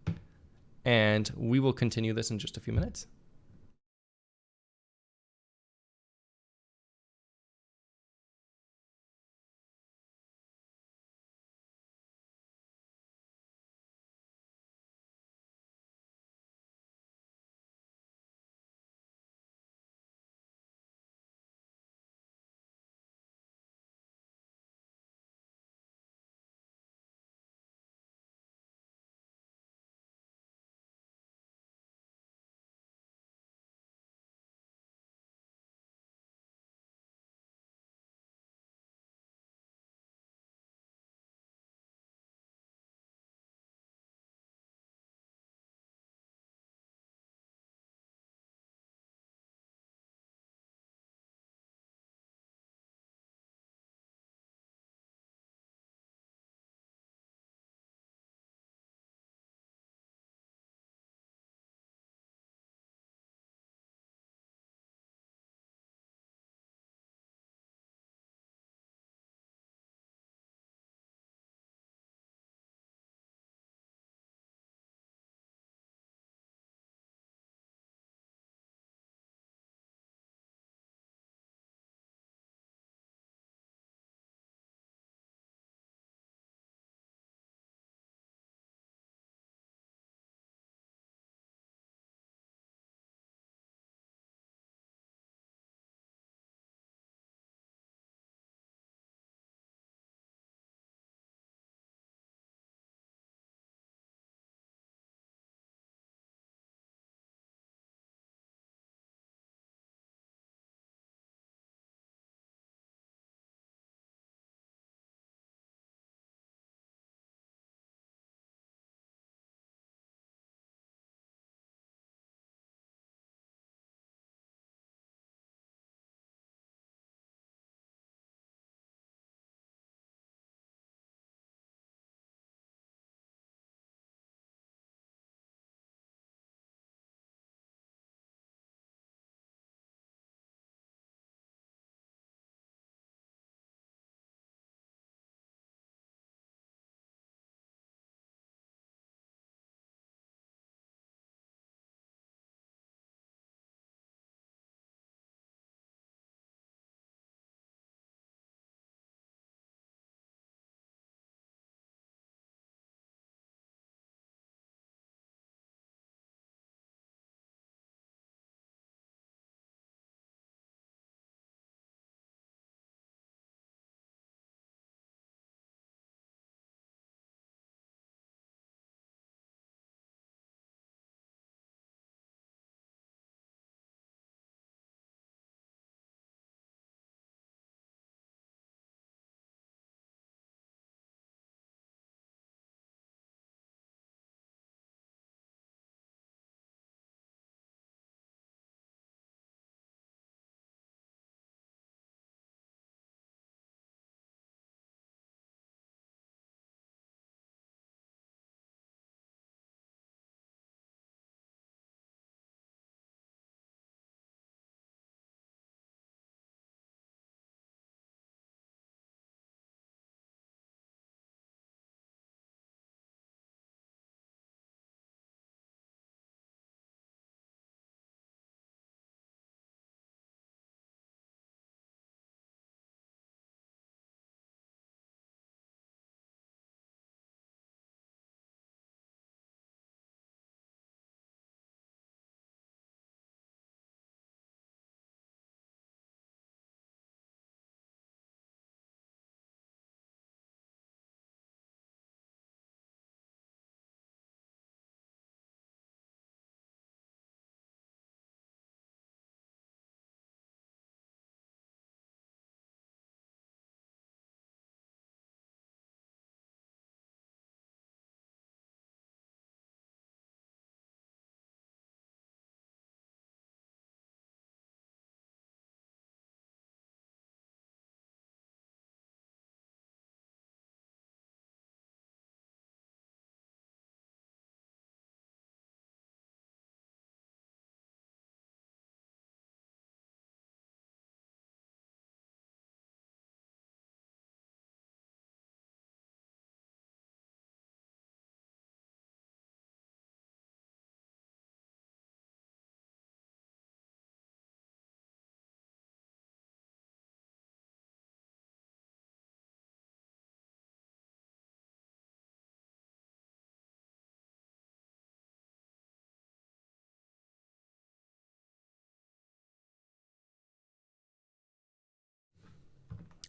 and we will continue this in just a few minutes.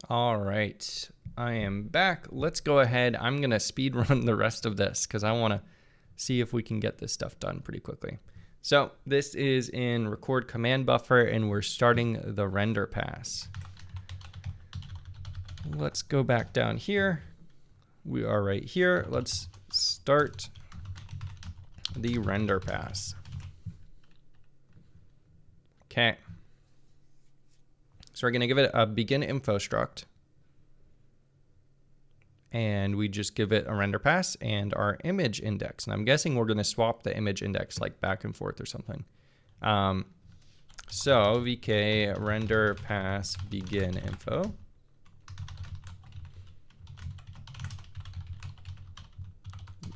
All right, I am back. Let's go ahead. I'm going to speed run the rest of this because I want to see if we can get this stuff done pretty quickly. So this is in record command buffer, and we're starting the render pass. Let's go back down here. We are right here. Let's start the render pass. Okay. So we're going to give it a begin info struct. And we just give it a render pass and our image index. And I'm guessing we're going to swap the image index like back and forth or something. So vk render pass begin info.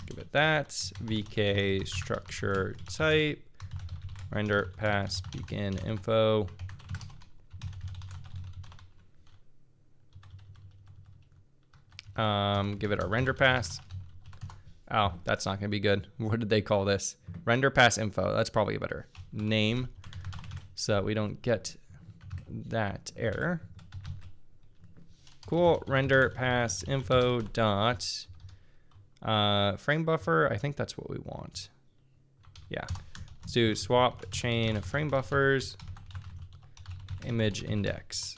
Give it that. vk structure type render pass begin info. Give it a render pass. Oh, that's not going to be good. What did they call this? Render pass info. That's probably a better name so that we don't get that error. Cool. Render pass info dot frame buffer. I think that's what we want. Yeah. Let's do swap chain frame buffers image index.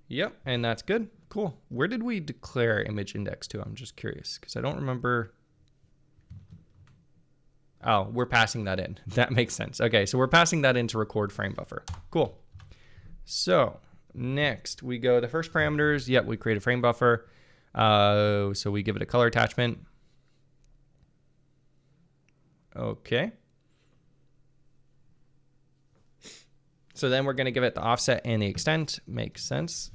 Yep, and that's good. Cool. Where did we declare image index to? I'm just curious because I don't remember. Oh, we're passing that in. That makes sense. Okay, so we're passing that into record frame buffer. Cool. So next we go the first parameters. Yep, we create a frame buffer. So we give it a color attachment. Okay. So then we're going to give it the offset and the extent. Makes sense.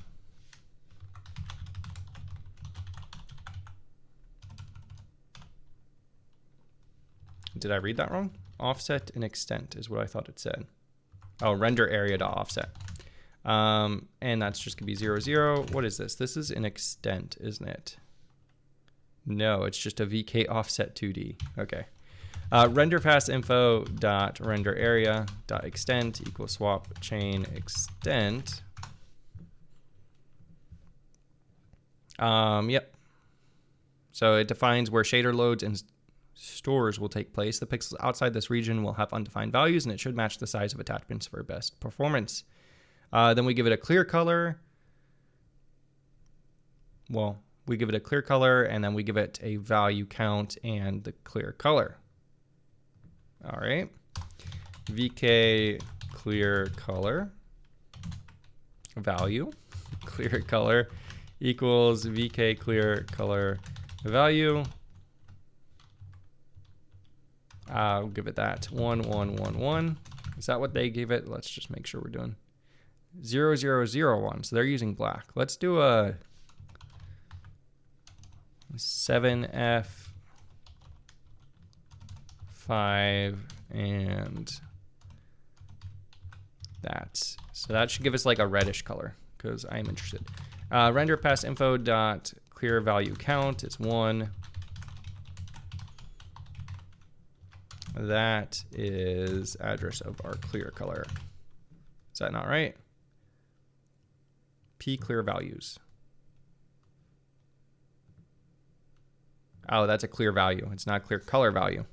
Did I read that wrong? Offset and extent is what I thought it said. Oh, render area to offset. And that's just going to be 0, 0. What is this? This is an extent, isn't it? No, it's just a VK offset 2D. Okay. Render pass info dot render area dot extent equals swap chain extent. Yep. So it defines where shader loads and stores will take place. The pixels outside this region will have undefined values, and it should match the size of attachments for best performance. Then we give it a clear color. Well, we give it a clear color, and then we give it a value count and the clear color. All right, VK clear color value, clear color equals VK clear color value. I'll give it that 1, 1, 1, 1. Is that what they gave it? Let's just make sure we're doing 0, 0, 0, 1. So they're using black. Let's do a 7F 5 and that. So that should give us like a reddish color because I am interested. Render pass info dot clear value count is 1. That is address of our clear color. Is that not right? P clear values. Oh, that's a clear value. It's not clear color value.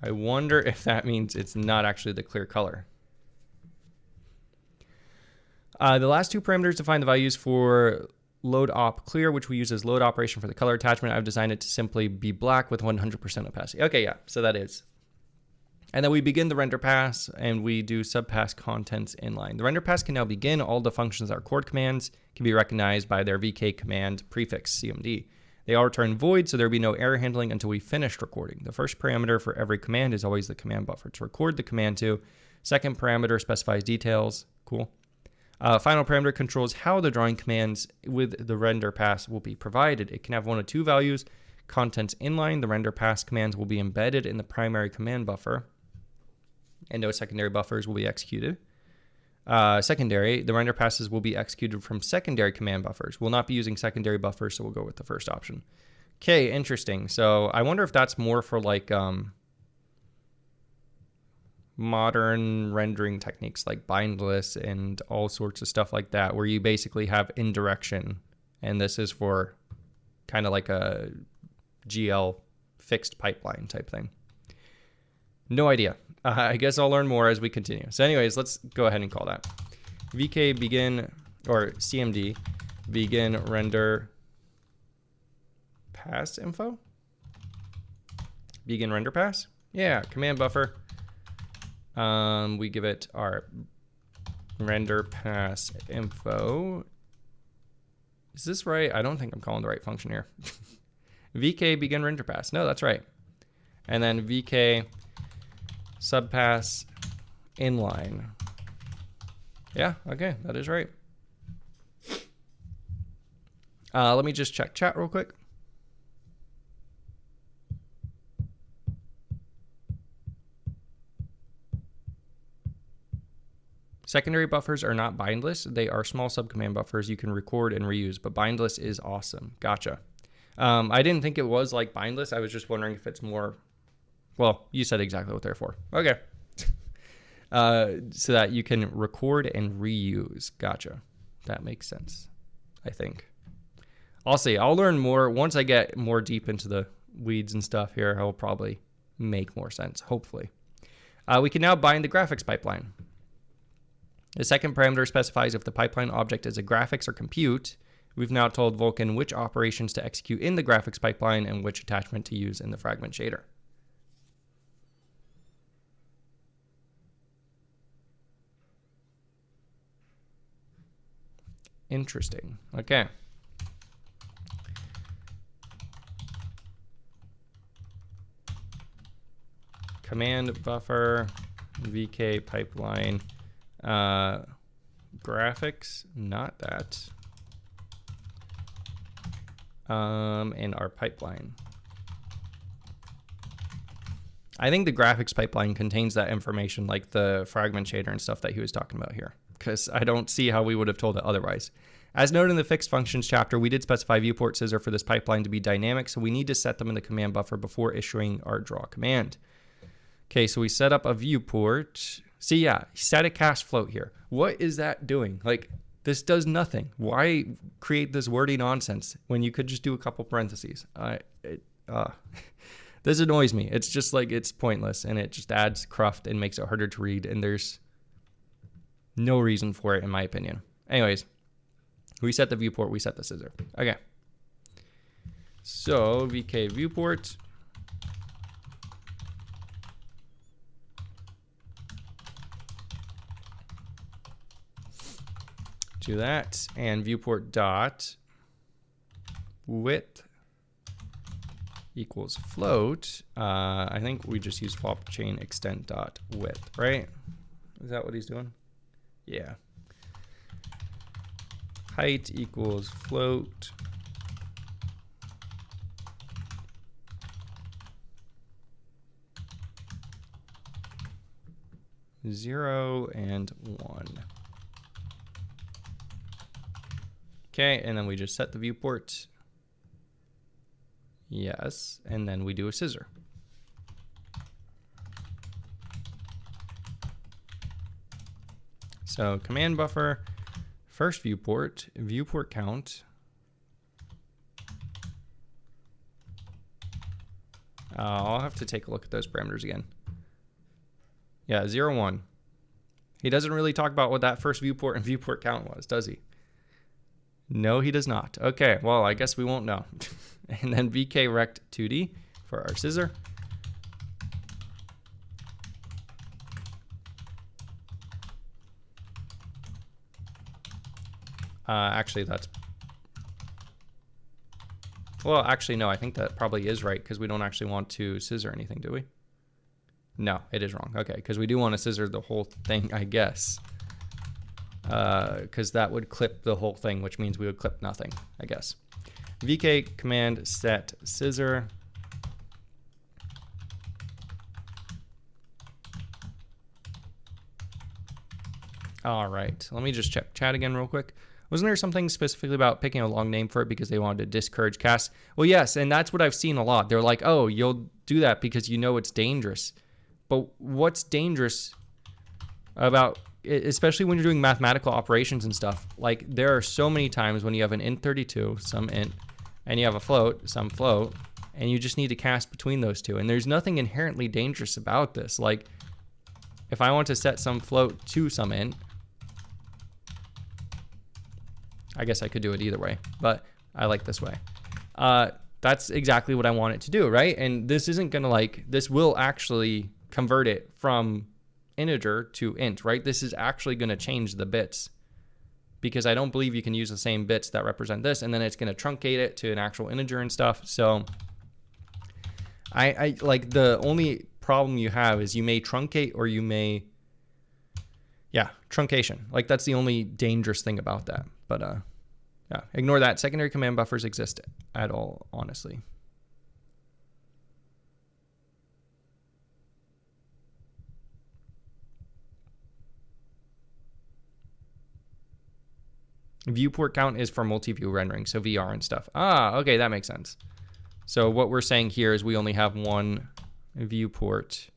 I wonder if that means it's not actually the clear color. The last two parameters define the values for load op clear, which we use as load operation for the color attachment. I've designed it to simply be black with 100% opacity. Okay, yeah, so that is. And then we begin the render pass and we do subpass contents inline. The render pass can now begin. All the functions that are record commands can be recognized by their VK command prefix CMD. They all return void, so there'll be no error handling until we finish recording. The first parameter for every command is always the command buffer to record the command to. Second parameter specifies details. Cool. Final parameter controls how the drawing commands with the render pass will be provided. It can have one of two values. Contents inline, the render pass commands will be embedded in the primary command buffer, and no secondary buffers will be executed. Secondary, the render passes will be executed from secondary command buffers. We'll not be using secondary buffers, so we'll go with the first option. Okay, interesting. So I wonder if that's more for like modern rendering techniques like bindless and all sorts of stuff like that, where you basically have indirection. And this is for kind of like a GL fixed pipeline type thing. No idea. I guess I'll learn more as we continue. So anyways, let's go ahead and call that. VK begin, or CMD, begin render pass info? Begin render pass? Yeah, command buffer. We give it our render pass info. Is this right? I don't think I'm calling the right function here. VK begin render pass. No, that's right. And then VK subpass inline. Yeah, okay, that is right. Let me just check chat real quick. Secondary buffers are not bindless. They are small subcommand buffers you can record and reuse, but bindless is awesome. Gotcha. I didn't think it was like bindless. I was just wondering if it's more, well, you said exactly what they're for. Okay. So that you can record and reuse. Gotcha. That makes sense, I think. I'll see. I'll learn more. Once I get more deep into the weeds and stuff here, I'll probably make more sense, hopefully. We can now bind the graphics pipeline. The second parameter specifies if the pipeline object is a graphics or compute. We've now told Vulkan which operations to execute in the graphics pipeline and which attachment to use in the fragment shader. Interesting. Okay. Command buffer, VK pipeline, graphics, not that. In our pipeline. I think the graphics pipeline contains that information, like the fragment shader and stuff that he was talking about here, because I don't see how we would have told it otherwise. As noted in the fixed functions chapter, we did specify viewport scissor for this pipeline to be dynamic, so we need to set them in the command buffer before issuing our draw command. Okay, so we set up a viewport. See, yeah, static cast float here. What is that doing? Like, this does nothing. Why create this wordy nonsense when you could just do a couple parentheses? This annoys me. It's just like, it's pointless, and it just adds cruft and makes it harder to read, and there's no reason for it, in my opinion. Anyways, we set the viewport, we set the scissor. Okay. So, VK viewport. Do that, and viewport dot width equals float. I think we just use flop chain extent dot width, right? Is that what he's doing? Yeah. Height equals float. Zero and 1. Okay, and then we just set the viewport. Yes, and then we do a scissor. So command buffer, first viewport, viewport count. I'll have to take a look at those parameters again. Yeah, 0, 1. He doesn't really talk about what that first viewport and viewport count was, does he? No, he does not. Okay, well, I guess we won't know. And then VK rect 2D for our scissor. Actually, that's... Well, actually, no, I think that probably is right because we don't actually want to scissor anything, do we? No, it is wrong. Okay, because we do want to scissor the whole thing, I guess. Because that would clip the whole thing, which means we would clip nothing, I guess. VK command set scissor. All right, let me just check chat again real quick. Wasn't there something specifically about picking a long name for it because they wanted to discourage casts? Well, yes, and that's what I've seen a lot. They're like, oh, you'll do that because you know it's dangerous. But what's dangerous about, especially when you're doing mathematical operations and stuff, like there are so many times when you have an int32, some int, and you have a float, some float, and you just need to cast between those two. And there's nothing inherently dangerous about this. Like if I want to set some float to some int, I guess I could do it either way, but I like this way. That's exactly what I want it to do, right? And this isn't gonna this will actually convert it from integer to int, right? This is actually gonna change the bits because I don't believe you can use the same bits that represent this, and then it's gonna truncate it to an actual integer and stuff. So I like, the only problem you have is you may truncate or you may, yeah, truncation. Like that's the only dangerous thing about that. But yeah, ignore that. Secondary command buffers exist at all, honestly. Viewport count is for multi-view rendering, so VR and stuff. Ah, okay, that makes sense. So what we're saying here is we only have one viewport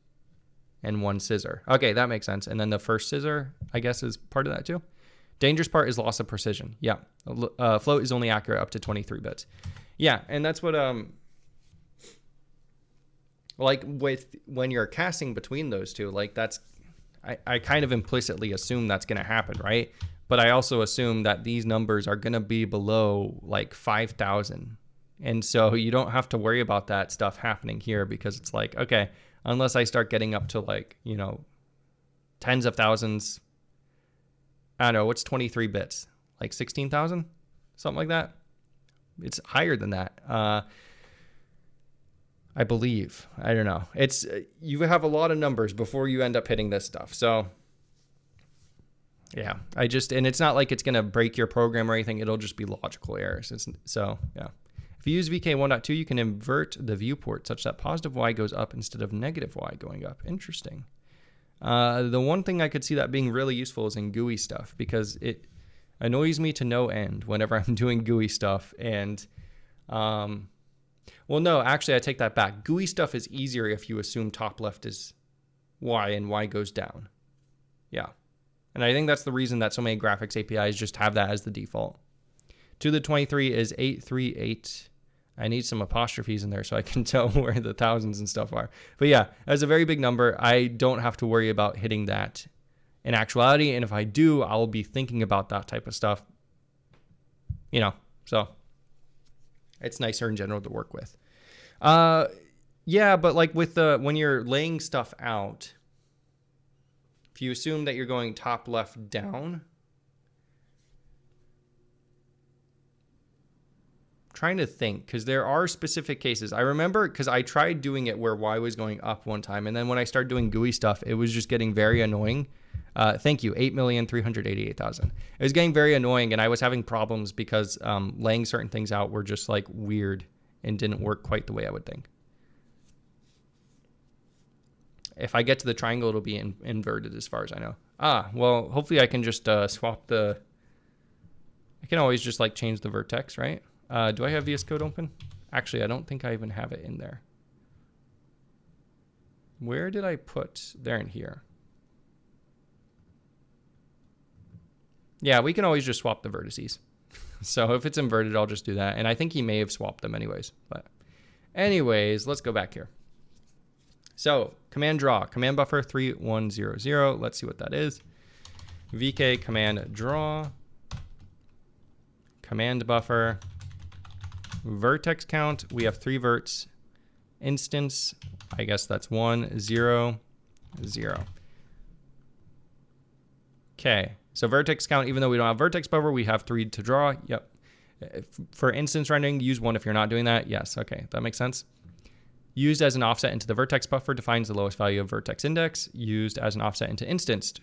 and one scissor. Okay, that makes sense. And then the first scissor, I guess, is part of that too. Dangerous part is loss of precision. Yeah, float is only accurate up to 23 bits. Yeah, and that's what like with when you're casting between those two, like that's, I kind of implicitly assume that's going to happen, right? But I also assume that these numbers are going to be below like 5,000. And so you don't have to worry about that stuff happening here, because it's like, okay, unless I start getting up to like, you know, tens of thousands, I don't know, what's 23 bits? Like 16,000? Something like that? It's higher than that. I believe. I don't know. It's, you have a lot of numbers before you end up hitting this stuff. So yeah, and it's not like it's going to break your program or anything. It'll just be logical errors. So yeah. If you use VK 1.2, you can invert the viewport such that positive Y goes up instead of negative Y going up. Interesting. The one thing I could see that being really useful is in GUI stuff, because it annoys me to no end whenever I'm doing GUI stuff. And, well, no, actually I take that back. GUI stuff is easier if you assume top left is Y and Y goes down. Yeah. And I think that's the reason that so many graphics APIs just have that as the default. To the 23 is 838. I need some apostrophes in there so I can tell where the thousands and stuff are. But yeah, as a very big number, I don't have to worry about hitting that in actuality. And if I do, I'll be thinking about that type of stuff, you know, so it's nicer in general to work with. Yeah, but like with when you're laying stuff out, if you assume that you're going top left down, trying to think, because there are specific cases. I remember because I tried doing it where Y was going up one time, and then when I started doing GUI stuff, it was just getting very annoying. Thank you, 8,388,000. It was getting very annoying, and I was having problems because laying certain things out were just like weird and didn't work quite the way I would think. If I get to the triangle, it'll be inverted as far as I know. Ah, well, hopefully I can just swap the... I can always just like change the vertex, right? Do I have VS Code open? Actually, I don't think I even have it in there. Where did I put? There in here. Yeah, we can always just swap the vertices. So if it's inverted, I'll just do that. And I think he may have swapped them anyways. But anyways, let's go back here. So command draw, command buffer 3100. Let's see what that is. VK command draw, command buffer, vertex count. We have 3 verts. Instance, I guess that's 1, 0, 0. Okay, so vertex count, even though we don't have vertex buffer, we have 3 to draw. Yep. For instance rendering, use 1 if you're not doing that. Yes, okay, that makes sense. Used as an offset into the vertex buffer defines the lowest value of vertex index. Used as an offset into instanced.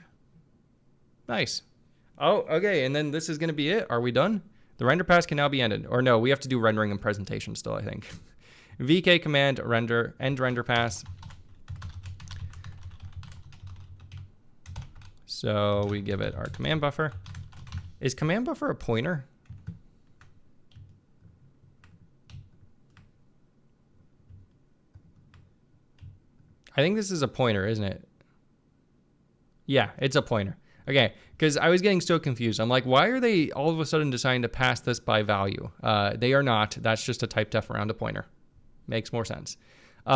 Nice. Oh, okay, and then this is going to be it. Are we done? The render pass can now be ended. Or no, we have to do rendering and presentation still, I think. VK command render, end render pass. So we give it our command buffer. Is command buffer a pointer? I think this is a pointer, isn't it? Yeah, it's a pointer. Okay, because I was getting so confused. I'm like, why are they all of a sudden deciding to pass this by value? They are not. That's just a type def around a pointer. Makes more sense.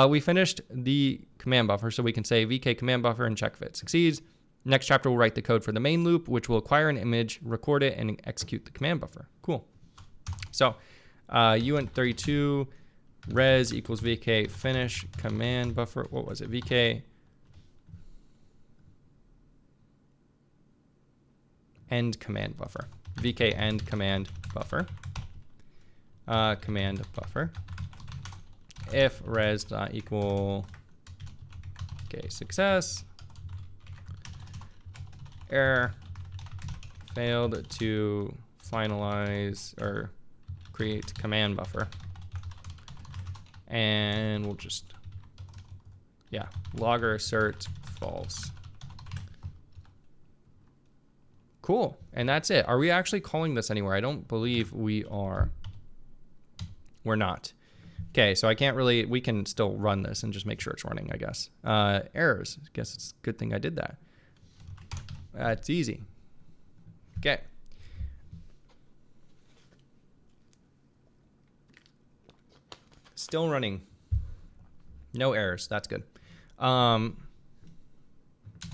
We finished the command buffer, so we can say vk command buffer and check if it succeeds. Next chapter, we'll write the code for the main loop, which will acquire an image, record it, and execute the command buffer. Cool. So uint32 res equals vk finish command buffer. What was it? Vk end command buffer. Vk end command buffer. Command buffer. If res not equal okay success error failed to finalize or create command buffer, and we'll just logger assert false. Cool, and that's it. Are we actually calling this anywhere? I don't believe we are. We're not. Okay, so I can't really, we can still run this and just make sure it's running, I guess. Errors, I guess it's a good thing I did that. That's easy. Okay. Still running. No errors, that's good.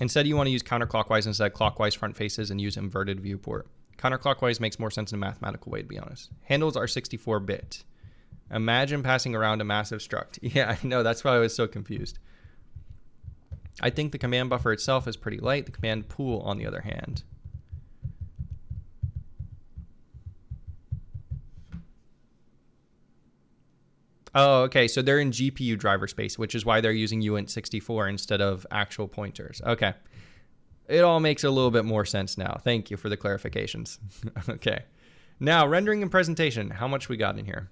Instead, you want to use counterclockwise instead of clockwise front faces and use inverted viewport. Counterclockwise makes more sense in a mathematical way, to be honest. Handles are 64-bit. Imagine passing around a massive struct. Yeah, I know. That's why I was so confused. I think the command buffer itself is pretty light. The command pool, on the other hand. Oh, okay. So they're in GPU driver space, which is why they're using uint64 instead of actual pointers. Okay. It all makes a little bit more sense now. Thank you for the clarifications. Okay. Now, rendering and presentation. How much we got in here?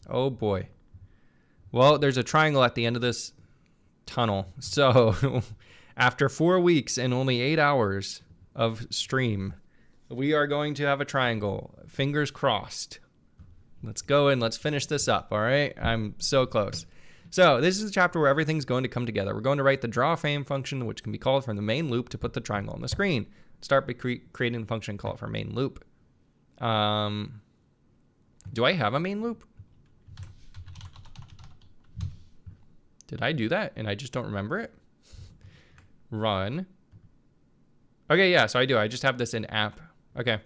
Oh boy. Well, there's a triangle at the end of this tunnel. So after 4 weeks and only 8 hours of stream, we are going to have a triangle. Fingers crossed. Let's go and let's finish this up, all right? I'm so close. So this is the chapter where everything's going to come together. We're going to write the draw frame function, which can be called from the main loop to put the triangle on the screen. Start by creating the function, call it for main loop. Do I have a main loop? Did I do that and I just don't remember it? Run. Okay, yeah, so I do. I just have this in app. Okay.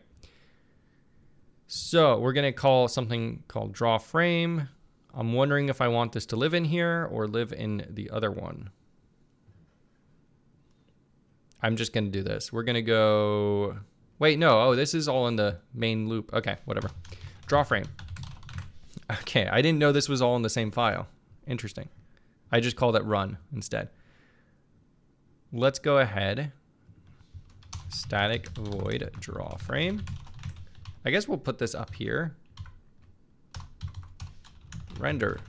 So we're going to call something called draw frame. I'm wondering if I want this to live in here or live in the other one. I'm just going to do this. We're going to go... Wait, no. Oh, this is all in the main loop. Okay, whatever. Draw frame. Okay, I didn't know this was all in the same file. Interesting. I just called it run instead. Let's go ahead. Static void draw frame. I guess we'll put this up here. Render.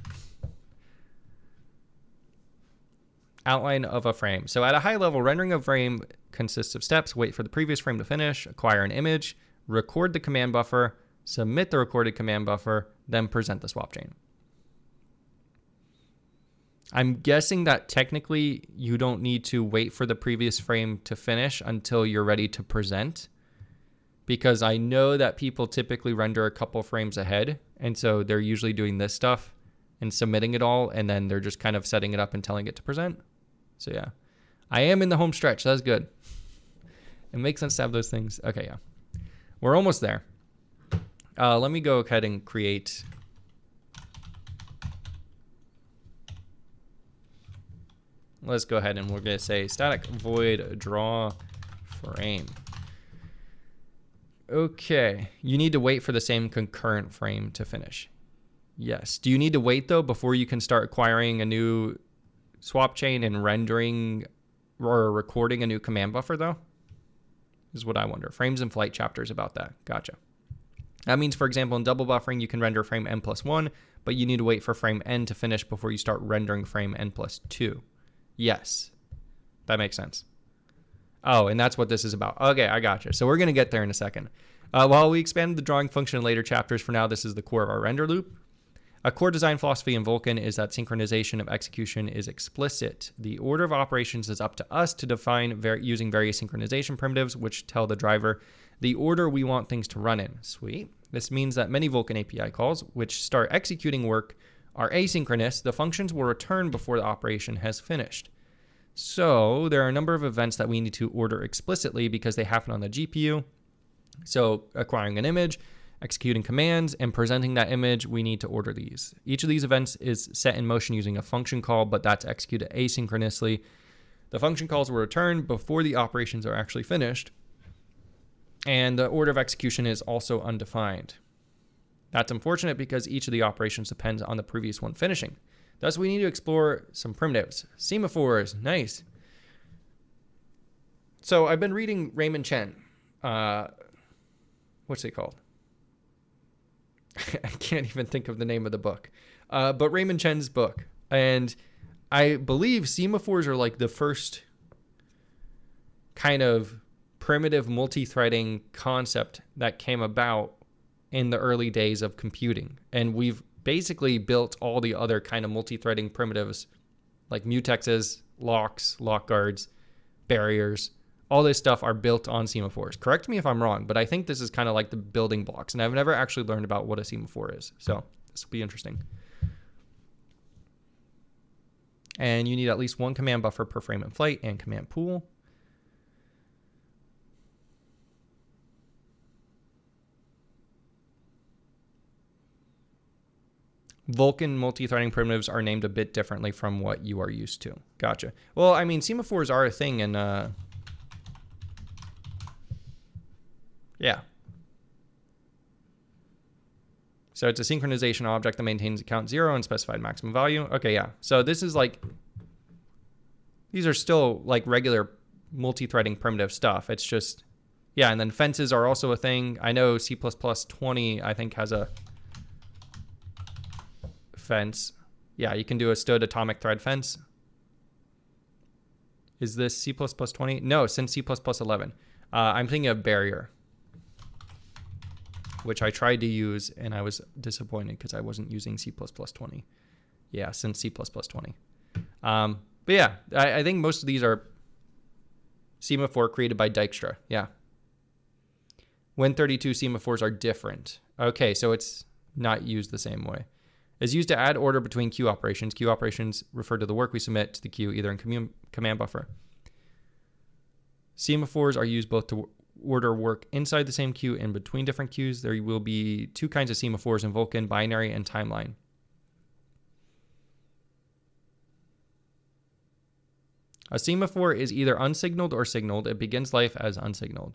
Outline of a frame. So at a high level, rendering a frame consists of steps. Wait for the previous frame to finish, acquire an image, record the command buffer, submit the recorded command buffer, then present the swap chain. I'm guessing that technically you don't need to wait for the previous frame to finish until you're ready to present, because I know that people typically render a couple frames ahead, and so they're usually doing this stuff and submitting it all, and then they're just kind of setting it up and telling it to present. So yeah, I am in the home stretch. That's good. It makes sense to have those things. Okay, yeah. We're almost there. Let me go ahead and create... Let's go ahead and we're going to say static void draw frame. Okay, you need to wait for the same concurrent frame to finish. Yes. Do you need to wait though before you can start acquiring a new swap chain and rendering or recording a new command buffer though? Is what I wonder. Frames in flight chapters about that. Gotcha. That means, for example, in double buffering, you can render frame n+1, but you need to wait for frame n to finish before you start rendering frame n+2. Yes, that makes sense. Oh, and that's what this is about. Okay, I gotcha. So we're going to get there in a second. While we expanded the drawing function in later chapters, for now, this is the core of our render loop. A core design philosophy in Vulkan is that synchronization of execution is explicit. The order of operations is up to us to define using various synchronization primitives, which tell the driver the order we want things to run in. Sweet. This means that many Vulkan API calls, which start executing work, are asynchronous. The functions will return before the operation has finished. So there are a number of events that we need to order explicitly because they happen on the GPU. So acquiring an image, executing commands, and presenting that image, we need to order these. Each of these events is set in motion using a function call, but that's executed asynchronously. The function calls will return before the operations are actually finished, and the order of execution is also undefined. That's unfortunate because each of the operations depends on the previous one finishing. Thus, we need to explore some primitives. Semaphores, nice. So I've been reading Raymond Chen. What's it called? I can't even think of the name of the book. But Raymond Chen's book. And I believe semaphores are like the first kind of primitive multi-threading concept that came about in the early days of computing. And we've basically built all the other kind of multi-threading primitives like mutexes, locks, lock guards, barriers. All this stuff are built on semaphores. Correct me if I'm wrong, but I think this is kind of like the building blocks. And I've never actually learned about what a semaphore is. So this will be interesting. And you need at least one command buffer per frame in flight and command pool. Vulkan multi-threading primitives are named a bit differently from what you are used to. Gotcha. Well, I mean, semaphores are a thing in... Yeah. So it's a synchronization object that maintains a count 0 and specified maximum value. Okay, yeah. So this is like, these are still like regular multi-threading primitive stuff. It's just, yeah, and then fences are also a thing. I know C++ 20, I think, has a fence. Yeah, you can do a stood atomic thread fence. Is this C++ 20? No, since C++ 11. I'm thinking of barrier, which I tried to use, and I was disappointed because I wasn't using C++ 20. Yeah, since C++ 20. But yeah, I think most of these are semaphore created by Dijkstra. Yeah. Win32 semaphores are different. Okay, so it's not used the same way. It's used to add order between queue operations. Queue operations refer to the work we submit to the queue, either in command buffer. Semaphores are used both to order work inside the same queue and between different queues. There will be two kinds of semaphores in Vulkan, binary and timeline. A semaphore is either unsignaled or signaled. It begins life as unsignaled.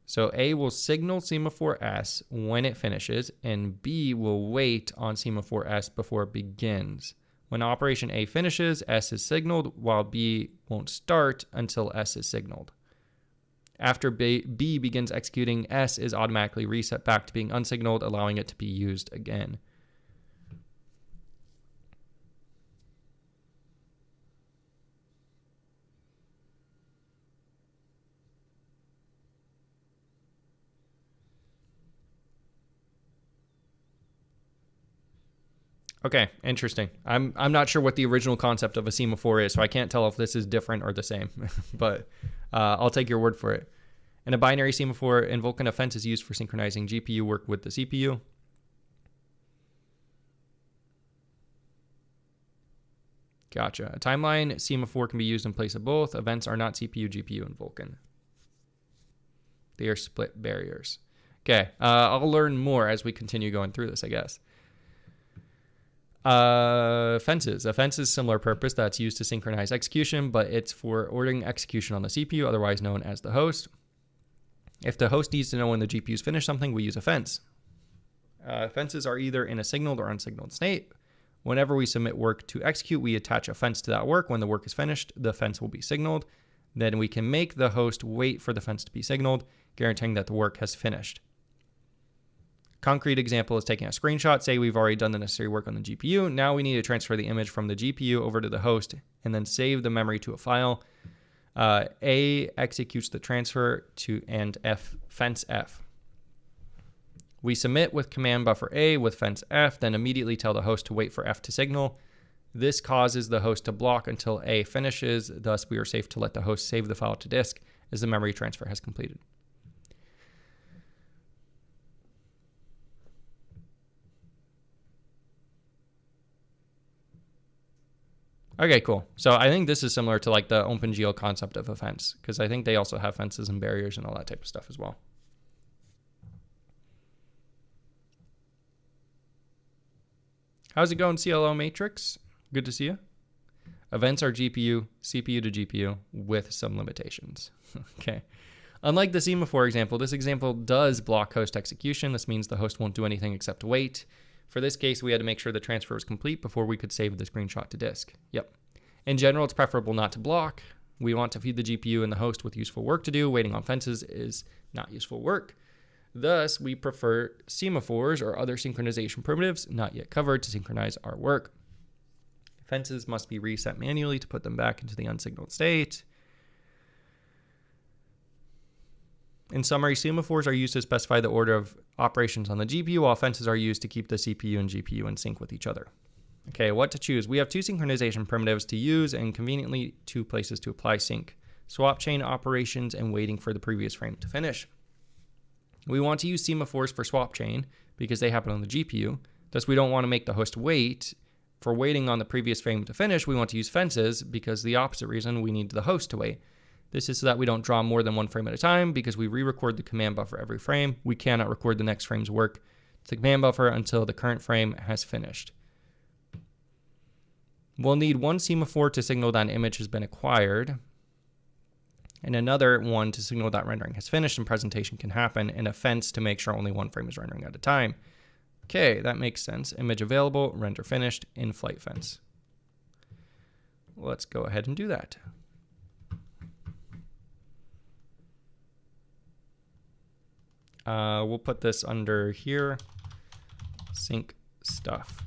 So A will signal semaphore S when it finishes, and B will wait on semaphore S before it begins. When operation A finishes, S is signaled, while B won't start until S is signaled. After B begins executing, S is automatically reset back to being unsignaled, allowing it to be used again. Okay, interesting. I'm not sure what the original concept of a semaphore is, so I can't tell if this is different or the same, but I'll take your word for it. In a binary semaphore, in Vulkan, a fence is used for synchronizing GPU work with the CPU. Gotcha. A timeline semaphore can be used in place of both. Events are not CPU, GPU in Vulkan. They are split barriers. Okay, I'll learn more as we continue going through this, I guess. Fences. A fence is similar purpose that's used to synchronize execution, but it's for ordering execution on the CPU, otherwise known as the host. If the host needs to know when the GPU's finished something, we use a fence. Fences are either in a signaled or unsignaled state. Whenever we submit work to execute, we attach a fence to that work. When the work is finished, the fence will be signaled. Then we can make the host wait for the fence to be signaled, guaranteeing that the work has finished. Concrete example is taking a screenshot. Say we've already done the necessary work on the GPU. Now we need to transfer the image from the GPU over to the host and then save the memory to a file. A executes the transfer to and fence F. We submit with command buffer A with fence F, then immediately tell the host to wait for F to signal. This causes the host to block until A finishes. Thus, we are safe to let the host save the file to disk as the memory transfer has completed. Okay, cool. So I think this is similar to like the OpenGL concept of a fence, because I think they also have fences and barriers and all that type of stuff as well. How's it going, CLO Matrix? Good to see you. Events are GPU, CPU to GPU with some limitations. Okay. Unlike the semaphore example, this example does block host execution. This means the host won't do anything except wait. For this case, we had to make sure the transfer was complete before we could save the screenshot to disk. Yep. In general, it's preferable not to block. We want to feed the GPU and the host with useful work to do. Waiting on fences is not useful work. Thus, we prefer semaphores or other synchronization primitives not yet covered to synchronize our work. Fences must be reset manually to put them back into the unsignaled state. In summary, semaphores are used to specify the order of operations on the GPU, while fences are used to keep the CPU and GPU in sync with each other. Okay, what to choose? We have two synchronization primitives to use and conveniently two places to apply sync: swap chain operations and waiting for the previous frame to finish. We want to use semaphores for swap chain because they happen on the GPU. Thus, we don't want to make the host wait. For waiting on the previous frame to finish, we want to use fences because the opposite reason, we need the host to wait. This is so that we don't draw more than one frame at a time because we re-record the command buffer every frame. We cannot record the next frame's work to the command buffer until the current frame has finished. We'll need one semaphore to signal that an image has been acquired, and another one to signal that rendering has finished and presentation can happen, and a fence to make sure only one frame is rendering at a time. Okay, that makes sense. Image available, render finished, in-flight fence. Let's go ahead and do that. We'll put this under here, sync stuff.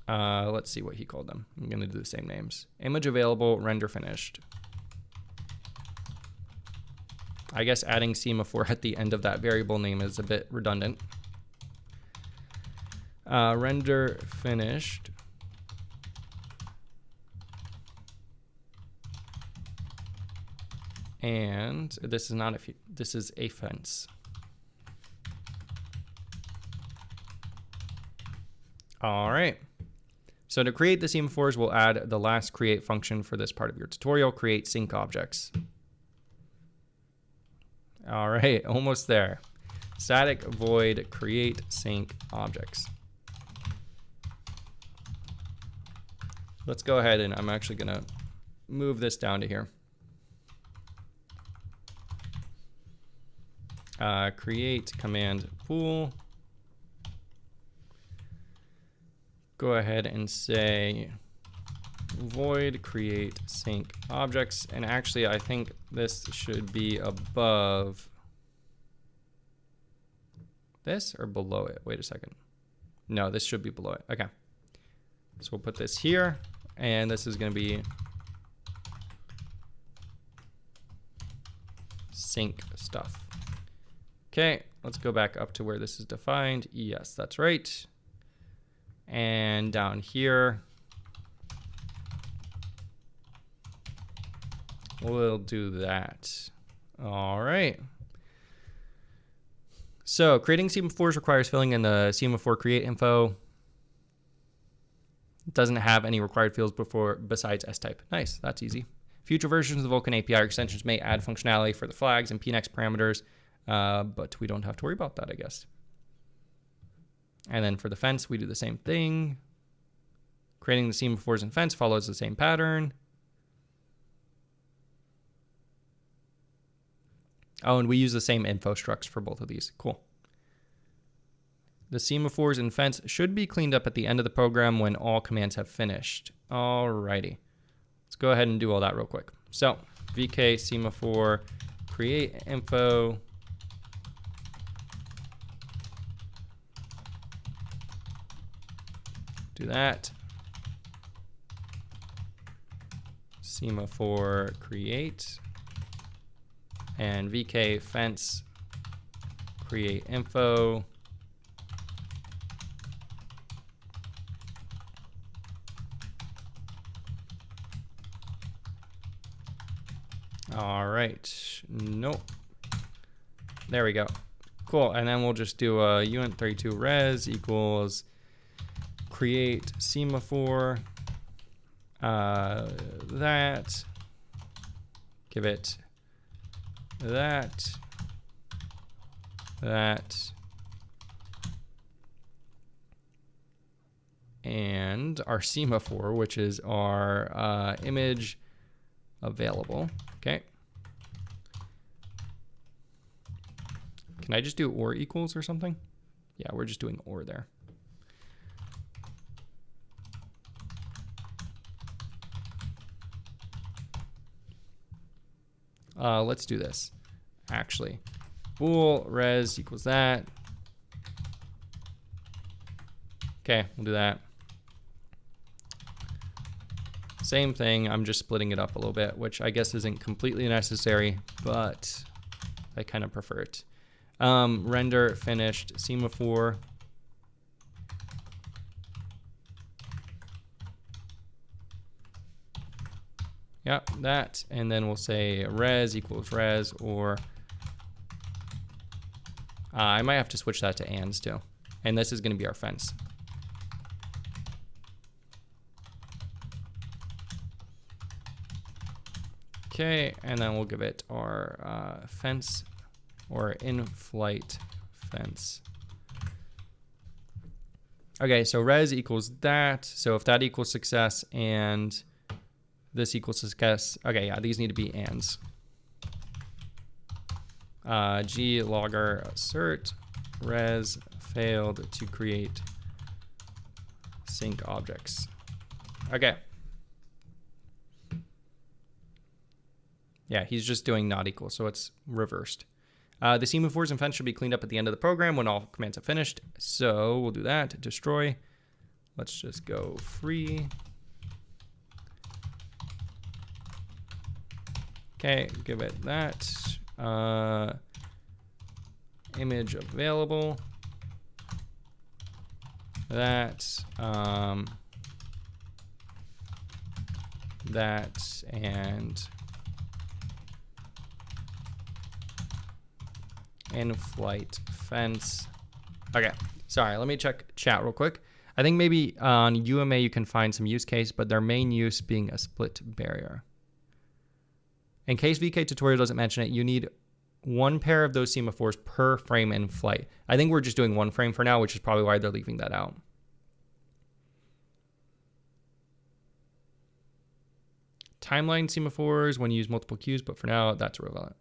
Let's see what he called them. I'm going to do the same names. Image available, render finished. I guess adding semaphore at the end of that variable name is a bit redundant. Render finished. And this is not this is a fence. All right. So to create the semaphores, we'll add the last create function for this part of your tutorial, create sync objects. All right, almost there. Static void create sync objects. Let's go ahead and I'm actually gonna move this down to here. Create command pool. Go ahead and say void create sync objects. And actually, I think this should be above this or below it. Wait a second. No, this should be below it. Okay. So we'll put this here, and this is going to be sync stuff. Okay, let's go back up to where this is defined. Yes, that's right. And down here, we'll do that. All right. So creating semaphores requires filling in the semaphore create info. It doesn't have any required fields besides S-type. Nice, that's easy. Future versions of the Vulkan API extensions may add functionality for the flags and pnex parameters, but we don't have to worry about that, I guess. And then for the fence, we do the same thing. Creating the semaphores and fence follows the same pattern. Oh, and we use the same info structs for both of these. Cool. The semaphores and fence should be cleaned up at the end of the program when all commands have finished. Alrighty. Let's go ahead and do all that real quick. So, vk semaphore create info. Do that. semaphore create, and VK fence create info. All right, nope. There we go. Cool, and then we'll just do a uint32 res equals create semaphore, that, give it that, and our semaphore, which is our image available. Okay. Can I just do or equals or something? Yeah, we're just doing or there. Let's do this. Actually, bool res equals that. Okay, we'll do that. Same thing, I'm just splitting it up a little bit, which I guess isn't completely necessary, but I kind of prefer it. Render finished semaphore. Yep, that, and then we'll say res equals res, or I might have to switch that to ands too. And this is going to be our fence. Okay, and then we'll give it our fence or in-flight fence. Okay, so res equals that. So if that equals success and this equals success, okay, yeah, these need to be ands. G logger assert res failed to create sync objects. Okay. Yeah, he's just doing not equal, so it's reversed. The semaphores and fence should be cleaned up at the end of the program when all commands have finished. So we'll do that. Destroy. Let's just go free. Okay, give it that. Image available. That. That and in-flight fence. Okay, sorry, let me check chat real quick. I think maybe on UMA you can find some use case, but their main use being a split barrier. In case VK tutorial doesn't mention it, you need one pair of those semaphores per frame in flight. I think we're just doing one frame for now, which is probably why they're leaving that out. Timeline semaphores when you use multiple queues, but for now that's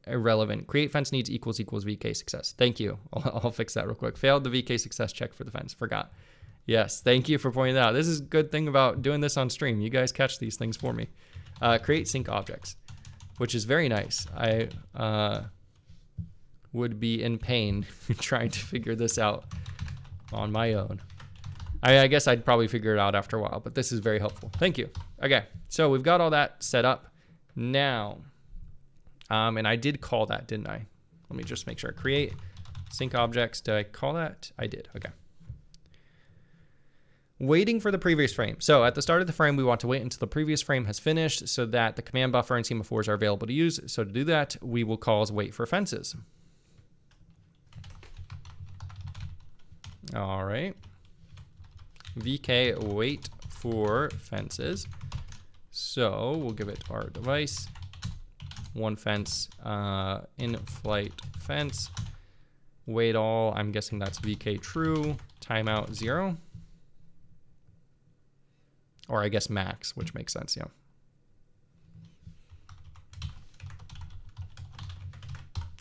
irrelevant. Create fence needs equals VK success. Thank you. I'll fix that real quick. Failed the VK success check for the fence. Forgot. Yes, thank you for pointing that out. This is a good thing about doing this on stream. You guys catch these things for me. Create sync objects, which is very nice. I would be in pain trying to figure this out on my own. I guess I'd probably figure it out after a while, but this is very helpful. Thank you. Okay, so we've got all that set up now. And I did call that, didn't I? Let me just make sure. Create sync objects. Did I call that? I did. Okay. Waiting for the previous frame. So at the start of the frame, we want to wait until the previous frame has finished so that the command buffer and semaphores are available to use. So to do that, we will call wait for fences. All right. VK wait for fences. So we'll give it our device. One fence, in-flight fence. Wait all, I'm guessing that's VK true. Timeout 0. Or I guess max, which makes sense, yeah.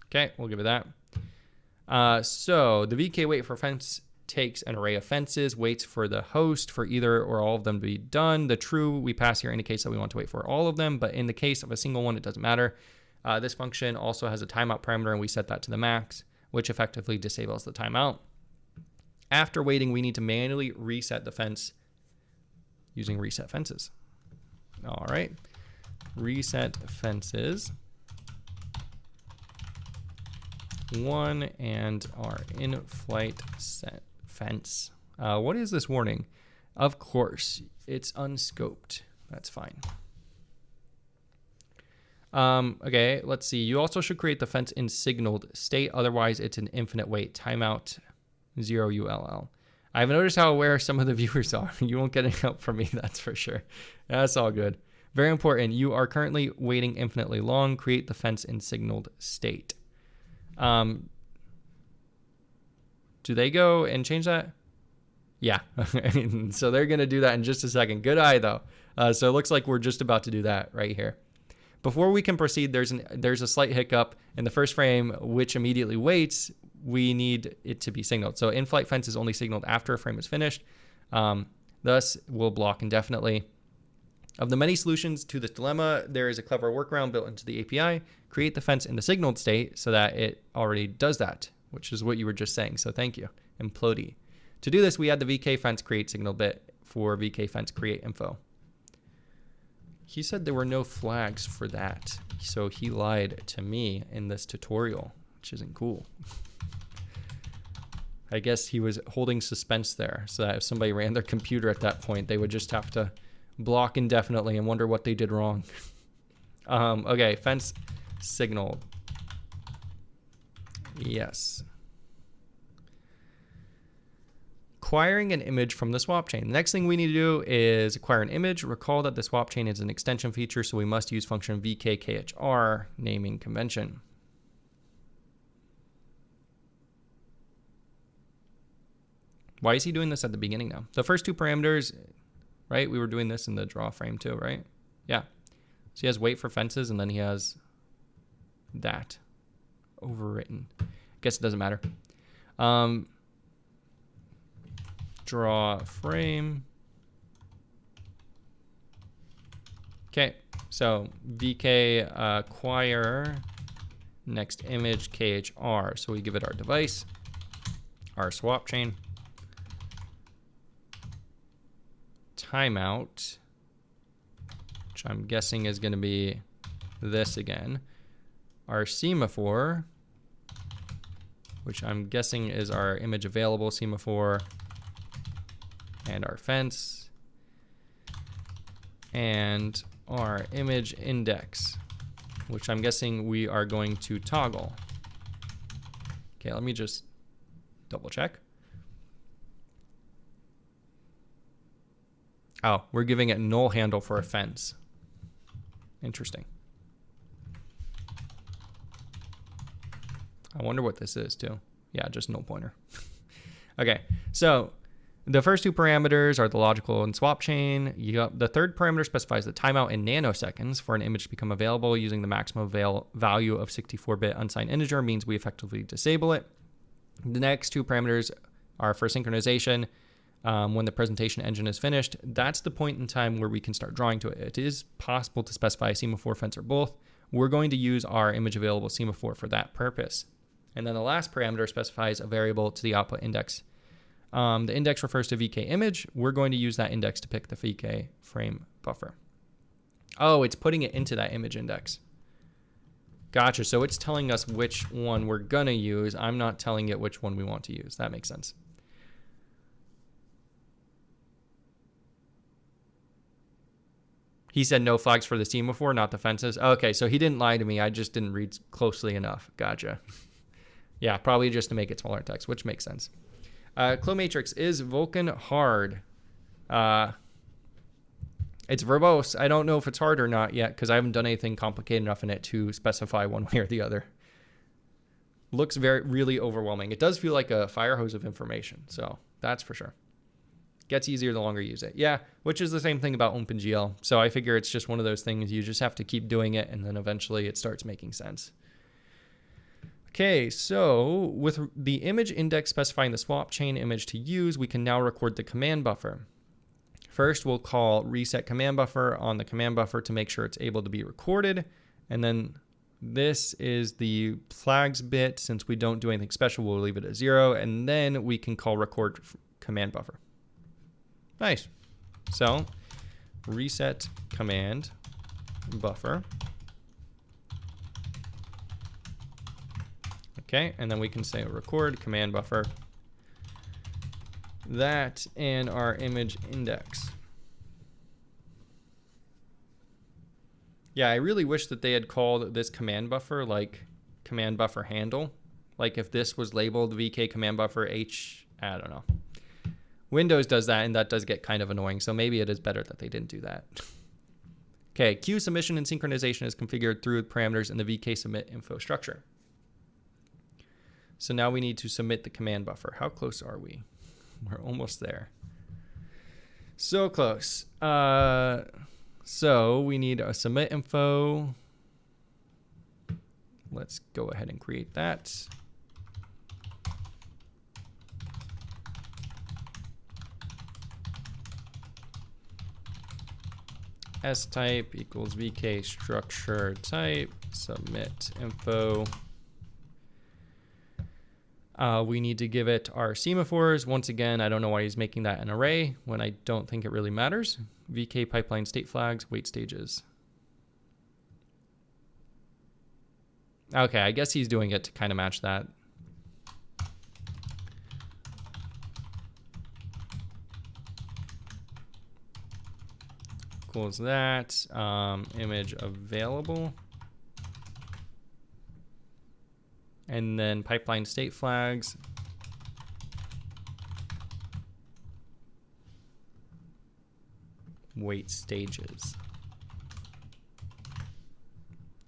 Okay, we'll give it that. So the VK wait for fence takes an array of fences, waits for the host for either or all of them to be done. The true we pass here indicates that we want to wait for all of them, but in the case of a single one, it doesn't matter. This function also has a timeout parameter, and we set that to the max, which effectively disables the timeout. After waiting, we need to manually reset the fence using reset fences. All right. reset fences 1 and our in-flight set fence. What is this warning? Of course, it's unscoped. That's fine. Okay, let's see. You also should create the fence in signaled state. Otherwise, it's an infinite wait. Timeout 0 ULL. I've noticed how aware some of the viewers are. You won't get any help from me, that's for sure. That's all good. Very important. You are currently waiting infinitely long. Create the fence in signaled state. Do they go and change that? Yeah. So they're going to do that in just a second. Good eye, though. So it looks like we're just about to do that right here. Before we can proceed, there's a slight hiccup in the first frame, which immediately waits. We need it to be signaled. So in-flight fence is only signaled after a frame is finished. Thus, we'll block indefinitely. Of the many solutions to this dilemma, there is a clever workaround built into the API. Create the fence in the signaled state so that it already does that, which is what you were just saying. So thank you, Implodey. To do this, we add the VK fence create signal bit for VK fence create info. He said there were no flags for that, so he lied to me in this tutorial, which isn't cool. I guess he was holding suspense there so that if somebody ran their computer at that point, they would just have to block indefinitely and wonder what they did wrong. Okay, fence signaled. Yes. Acquiring an image from the swap chain. The next thing we need to do is acquire an image. Recall that the swap chain is an extension feature, so we must use function vkkhr naming convention. Why is he doing this at the beginning now? The first two parameters, right? We were doing this in the draw frame too, right? Yeah. So he has wait for fences, and then he has that overwritten. I guess it doesn't matter. Draw frame. Okay, so VK acquire next image KHR. So we give it our device, our swap chain, timeout, which I'm guessing is going to be this again, our semaphore, which I'm guessing is our image available semaphore, and our fence, and our image index, which I'm guessing we are going to toggle. Okay, let me just double check. Oh, we're giving it null handle for a fence. Interesting. I wonder what this is too. Yeah, just null pointer. Okay, so the first two parameters are the logical and swap chain. The third parameter specifies the timeout in nanoseconds for an image to become available using the maximum value of 64-bit unsigned integer means we effectively disable it. The next two parameters are for synchronization. When the presentation engine is finished, that's the point in time where we can start drawing to it. It is possible to specify a semaphore, fence, or both. We're going to use our image available semaphore for that purpose. And then the last parameter specifies a variable to the output index. The index refers to VK image. We're going to use that index to pick the VK frame buffer. Oh, it's putting it into that image index. Gotcha. So it's telling us which one we're going to use. I'm not telling it which one we want to use. That makes sense. He said no flags for the semaphore, not the fences. Okay, so he didn't lie to me. I just didn't read closely enough. Gotcha. Yeah, probably just to make it smaller text, which makes sense. Clue matrix is Vulkan hard. It's verbose. I don't know if it's hard or not yet because I haven't done anything complicated enough in it to specify one way or the other. Looks really overwhelming. It does feel like a fire hose of information, so that's for sure. Gets easier the longer you use it. Yeah, which is the same thing about OpenGL. So I figure it's just one of those things you just have to keep doing it, and then eventually it starts making sense. Okay, so with the image index specifying the swap chain image to use, we can now record the command buffer. First, we'll call reset command buffer on the command buffer to make sure it's able to be recorded. And then this is the flags bit. Since we don't do anything special, we'll leave it at 0. And then we can call record command buffer. Nice. So reset command buffer. Okay, and then we can say record command buffer that and our image index. Yeah, I really wish that they had called this command buffer like command buffer handle. Like if this was labeled VK command buffer H, I don't know. Windows does that, and that does get kind of annoying. So maybe it is better that they didn't do that. Okay, queue submission and synchronization is configured through parameters in the VK submit info structure. So now we need to submit the command buffer. How close are we? We're almost there. So close. So we need a submit info. Let's go ahead and create that. S type equals VK structure type submit info. We need to give it our semaphores. Once again, I don't know why he's making that an array when I don't think it really matters. VK pipeline state flags, wait stages. Okay, I guess he's doing it to kind of match that. Equals that, image available. And then pipeline state flags. Wait stages.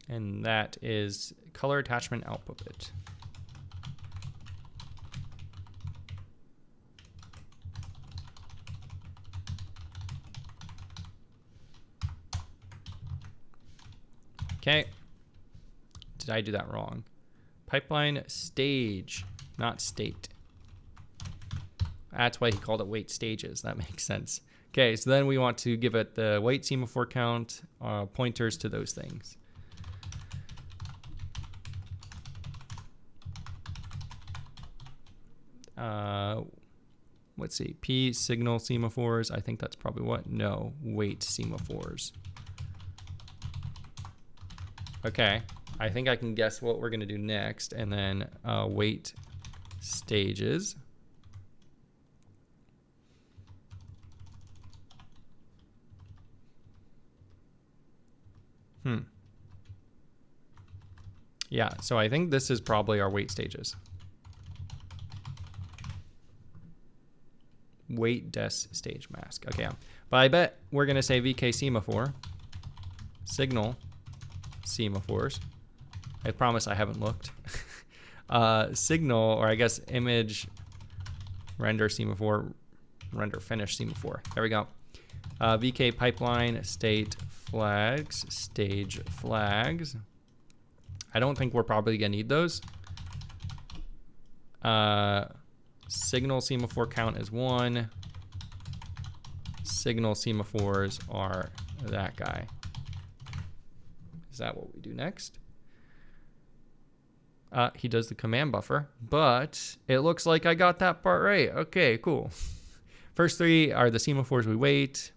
And that is color attachment output bit. Okay. Did I do that wrong? Pipeline stage, not state. That's why he called it wait stages. That makes sense. Okay, so then we want to give it the wait semaphore count, pointers to those things. Let's see, P signal semaphores. I think that's probably what? No, wait semaphores. Okay, I think I can guess what we're gonna do next, and then wait stages. Yeah, so I think this is probably our wait stages. Wait des stage mask. Okay, but I bet we're gonna say VK semaphore, signal semaphores. I promise I haven't looked. Signal, or I guess image render semaphore, render finish semaphore. There we go. VK pipeline state flags, stage flags. I don't think we're probably gonna need those. Signal semaphore count is 1. Signal semaphores are that guy. Is that what we do next? He does the command buffer, but it looks like I got that part right. Okay, cool. First 3 are the semaphores we wait,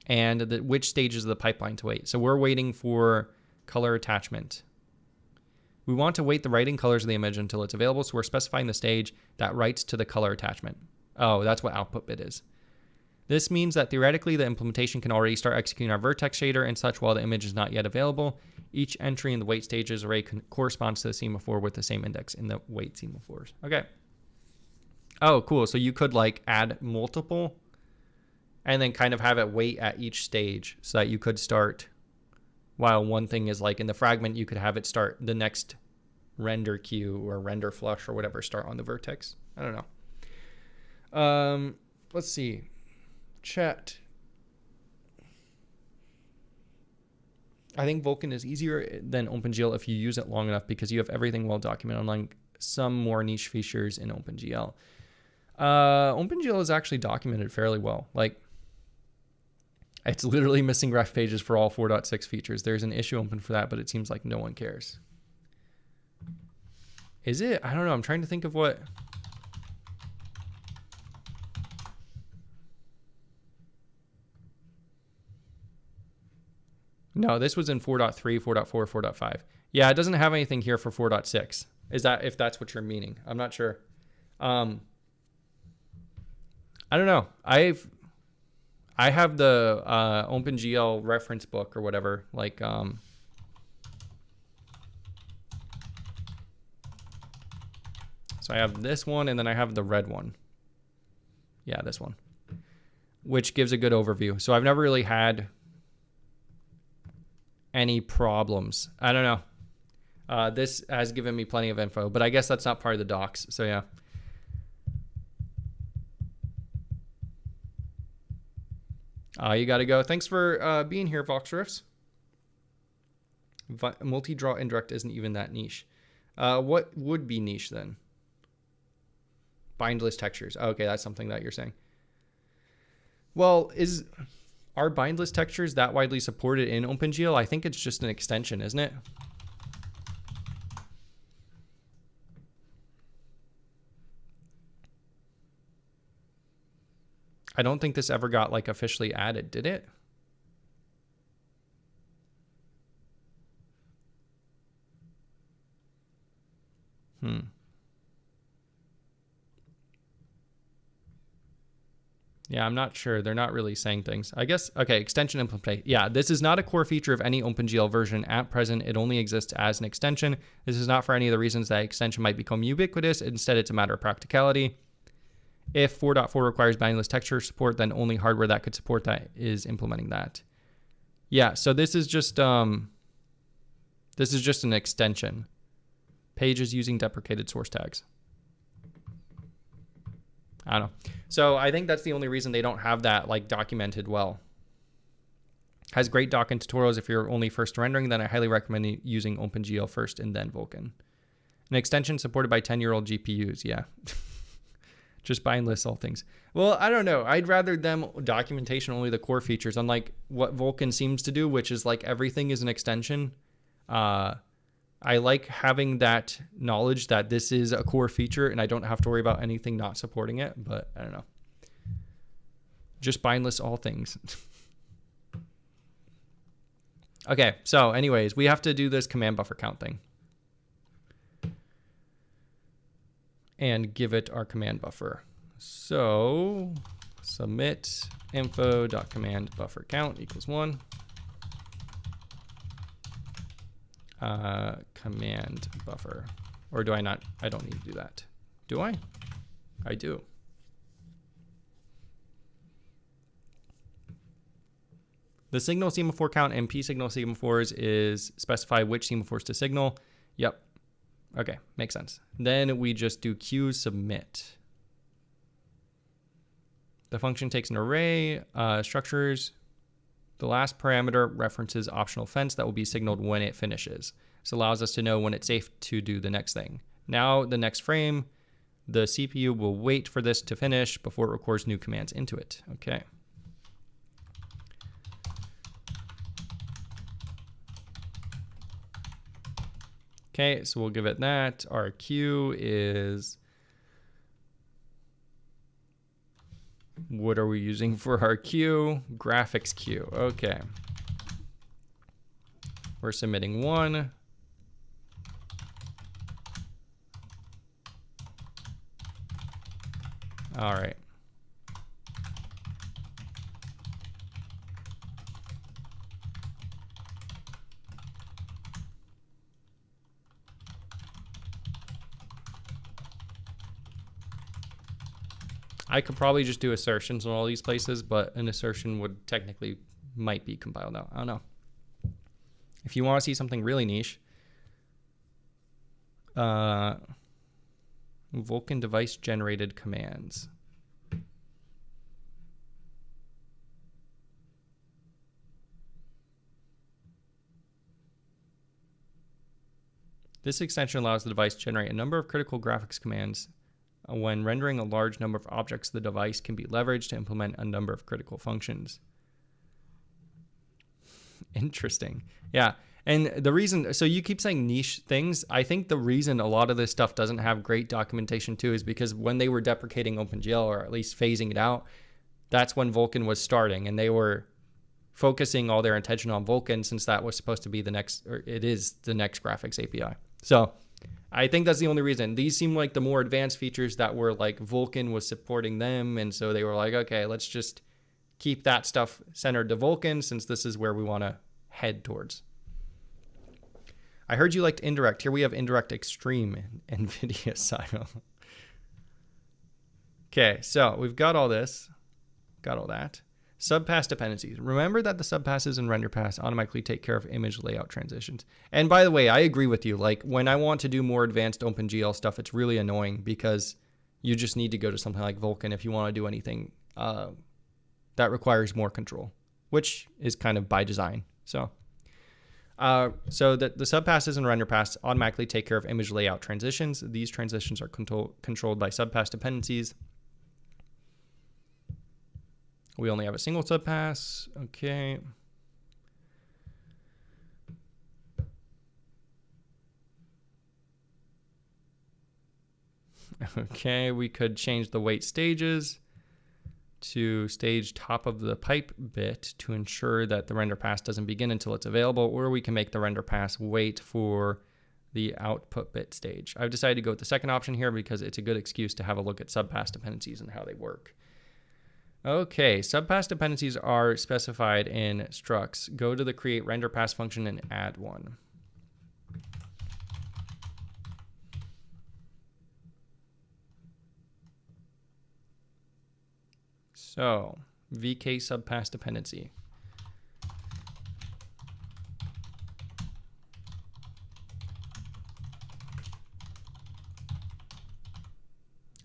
and which stages of the pipeline to wait. So we're waiting for color attachment. We want to wait the writing colors of the image until it's available, so we're specifying the stage that writes to the color attachment. Oh, that's what output bit is. This means that theoretically the implementation can already start executing our vertex shader and such while the image is not yet available. Each entry in the wait stages array corresponds to the semaphore with the same index in the wait semaphores. Okay. Oh, cool. So you could like add multiple and then kind of have it wait at each stage so that you could start while one thing is like in the fragment, you could have it start the next render queue or render flush or whatever start on the vertex. I don't know. Let's see. Chat. I think Vulkan is easier than OpenGL if you use it long enough because you have everything well documented, unlike some more niche features in OpenGL. OpenGL is actually documented fairly well. Like, it's literally missing ref pages for all 4.6 features. There's an issue open for that, but it seems like no one cares. Is it? I don't know. I'm trying to think of what... No, this was in 4.3, 4.4, 4.5. Yeah, it doesn't have anything here for 4.6. Is that, if that's what you're meaning? I'm not sure. I don't know. I have the OpenGL reference book or whatever. Like, so I have this one, and then I have the red one. Yeah, this one, which gives a good overview. So I've never really had any problems. I don't know. This has given me plenty of info, but I guess that's not part of the docs. So yeah. You got to go. Thanks for being here, Voxrifts. Multi-draw indirect isn't even that niche. What would be niche then? Bindless textures. Okay, that's something that you're saying. Well, are bindless textures that widely supported in OpenGL? I think it's just an extension, isn't it? I don't think this ever got like officially added, did it? Yeah, I'm not sure. They're not really saying things. I guess, okay, extension implementation. Yeah, this is not a core feature of any OpenGL version at present. It only exists as an extension. This is not for any of the reasons that extension might become ubiquitous. Instead, it's a matter of practicality. If 4.4 requires bindless texture support, then only hardware that could support that is implementing that. Yeah, so this is just an extension. Pages using deprecated source tags. I don't know. So I think that's the only reason they don't have that like documented well. Has great doc and tutorials if you're only first rendering, then I highly recommend using OpenGL first and then Vulkan. An extension supported by 10-year-old GPUs, yeah. Just bindless all things. Well, I don't know. I'd rather them documentation only the core features, unlike what Vulkan seems to do, which is like everything is an extension. I like having that knowledge that this is a core feature and I don't have to worry about anything not supporting it, but I don't know. Just bindless all things. Okay, so anyways, we have to do this command buffer count thing. And give it our command buffer. So submit info.command buffer count equals 1. Command buffer. Or do I not? I don't need to do that. Do I? I do. The signal semaphore count and p-signal semaphores is specify which semaphores to signal. Yep. Okay, makes sense. Then we just do q submit. The function takes an array, structures. The last parameter references optional fence that will be signaled when it finishes. This allows us to know when it's safe to do the next thing. Now, the next frame, the CPU will wait for this to finish before it records new commands into it. Okay. Okay, so we'll give it that. Our Q is... What are we using for our queue? Graphics queue. Okay. We're submitting 1. All right. I could probably just do assertions in all these places, but an assertion would technically might be compiled out. I don't know. If you want to see something really niche, Vulkan device generated commands. This extension allows the device to generate a number of critical graphics commands. When rendering a large number of objects, the device can be leveraged to implement a number of critical functions. Interesting. Yeah. And the reason, so you keep saying niche things. I think the reason a lot of this stuff doesn't have great documentation too is because when they were deprecating OpenGL, or at least phasing it out, that's when Vulkan was starting, and they were focusing all their attention on Vulkan, since that was supposed to be the next, or it is the next graphics API. So I think that's the only reason. These seem like the more advanced features that were like Vulkan was supporting them. And so they were like, okay, let's just keep that stuff centered to Vulkan, since this is where we want to head towards. I heard you liked indirect. Here we have indirect extreme in NVIDIA style. Okay, so we've got all this, got all that. Subpass dependencies. Remember that the subpasses and render pass automatically take care of image layout transitions. And by the way, I agree with you. Like when I want to do more advanced OpenGL stuff, it's really annoying because you just need to go to something like Vulkan if you want to do anything that requires more control, which is kind of by design. So the subpasses and render pass automatically take care of image layout transitions. These transitions are controlled by subpass dependencies. We only have a single subpass. Okay. Okay, we could change the wait stages to stage top of the pipe bit to ensure that the render pass doesn't begin until it's available, or we can make the render pass wait for the output bit stage. I've decided to go with the second option here because it's a good excuse to have a look at subpass dependencies and how they work. Okay, subpass dependencies are specified in structs. Go to the create render pass function and add one. So, VK subpass dependency.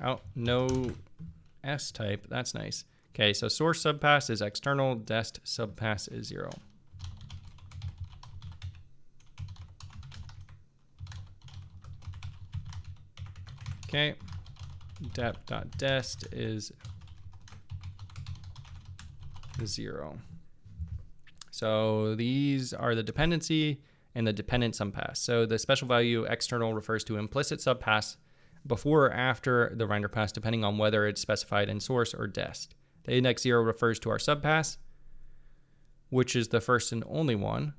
Oh, no S type. That's nice. Okay, so source subpass is external, dest subpass is 0. Okay, dep.dest is 0. So these are the dependency and the dependent subpass. So the special value external refers to implicit subpass before or after the render pass, depending on whether it's specified in source or dest. The index 0 refers to our subpass, which is the first and only one.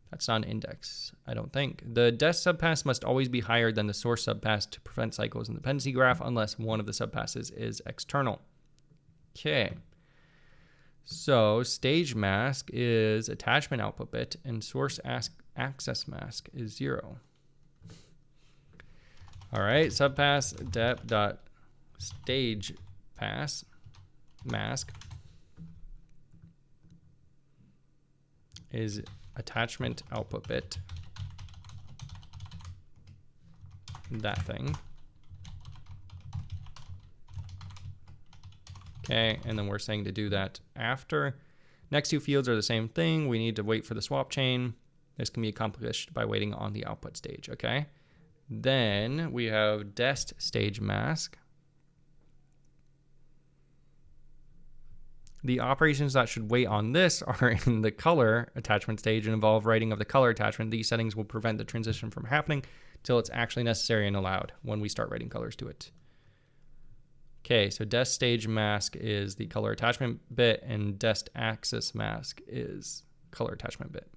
That's not an index, I don't think. The dest subpass must always be higher than the source subpass to prevent cycles in the dependency graph unless one of the subpasses is external. Okay. So stage mask is attachment output bit and source access mask is 0. All right, subpass dep.stage pass mask is attachment output bit, that thing. Okay, and then we're saying to do that after. Next two fields are the same thing. We need to wait for the swap chain. This can be accomplished by waiting on the output stage, okay? Then we have dest stage mask. The operations that should wait on this are in the color attachment stage and involve writing of the color attachment. These settings will prevent the transition from happening till it's actually necessary and allowed when we start writing colors to it. Okay, so dest stage mask is the color attachment bit and dest axis mask is color attachment bit.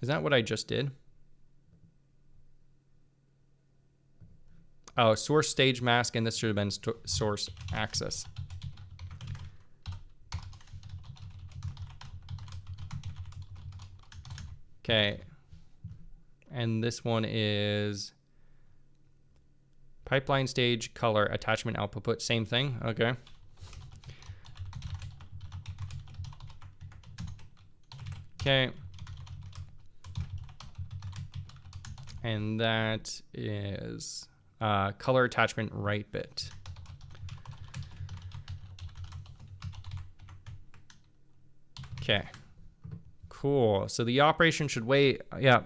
Is that what I just did? Oh, source stage mask, and this should have been source axis. Okay. And this one is pipeline stage color attachment output. Same thing. Okay. Okay. And that is color attachment right bit. Okay, cool. So the operation should wait. Yeah.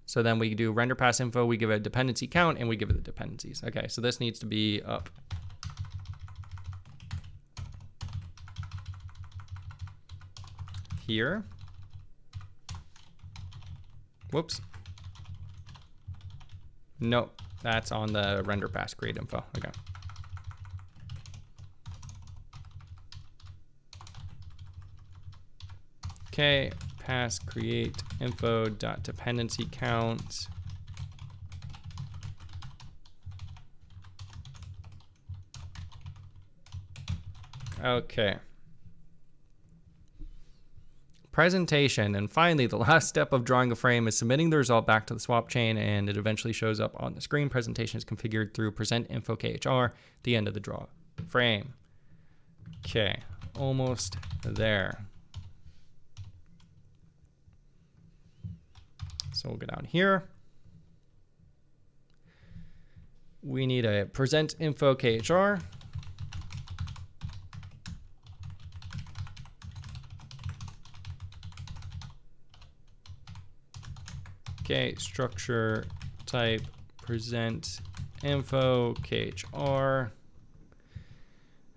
So then we do render pass info, we give it a dependency count, and we give it the dependencies. Okay, so this needs to be up. Here. Whoops. No, That's on the render pass create info. Okay. Okay, pass create info dot dependency count. Okay. Presentation, and finally the last step of drawing a frame is submitting the result back to the swap chain, and it eventually shows up on the screen. Presentation is configured through present info khr, the end of the draw frame. Okay, almost there. So we'll go down here. We need a present info khr. Okay, structure type present info khr.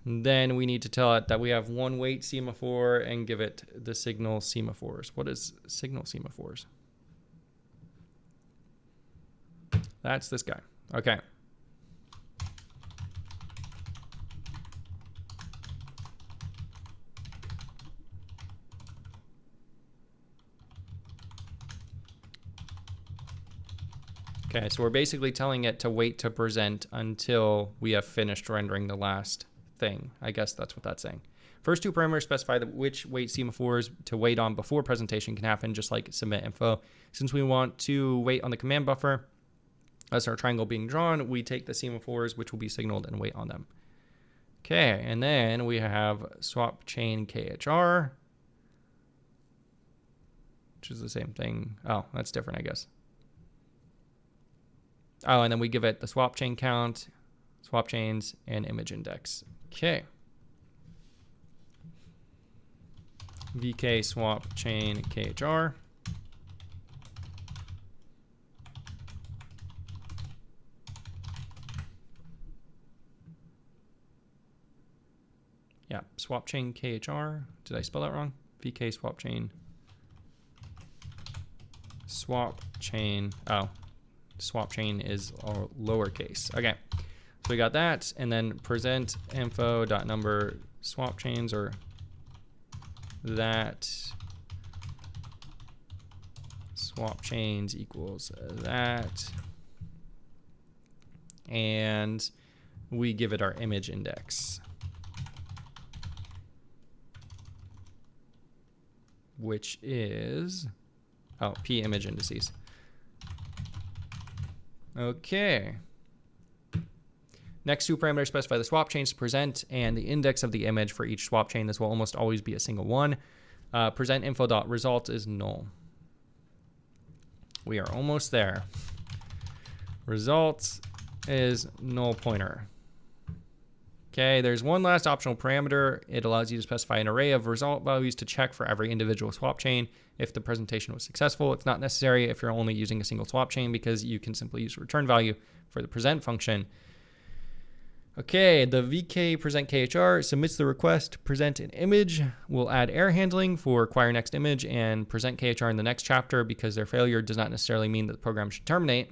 Then we need to tell it that we have one wait semaphore and give it the signal semaphores. What is signal semaphores? That's this guy. Okay. Okay, so we're basically telling it to wait to present until we have finished rendering the last thing. I guess that's what that's saying. First two parameters specify which wait semaphores to wait on before presentation can happen, just like submit info. Since we want to wait on the command buffer, as our triangle being drawn, we take the semaphores, which will be signaled, and wait on them. Okay, and then we have swap chain khr, which is the same thing. Oh, that's different, I guess. Oh, and then we give it the swap chain count, swap chains, and image index. Okay. VK swap chain khr. Yeah, swap chain khr. Did I spell that wrong? VK swap chain. Swap chain. Oh, swap chain is all lowercase. Okay, so we got that, and then present info dot number swap chains, or that swap chains equals that, and we give it our image index, which is p image indices. Okay. Next two parameters specify the swap chains to present and the index of the image for each swap chain. This will almost always be a single one. Present info dot result is null. We are almost there. Results is null pointer. Okay, there's one last optional parameter. It allows you to specify an array of result values to check for every individual swap chain if the presentation was successful. It's not necessary if you're only using a single swap chain, because you can simply use a return value for the present function. Okay, the VK present khr submits the request to present an image. We'll add error handling for acquire next image and present khr in the next chapter, because their failure does not necessarily mean that the program should terminate.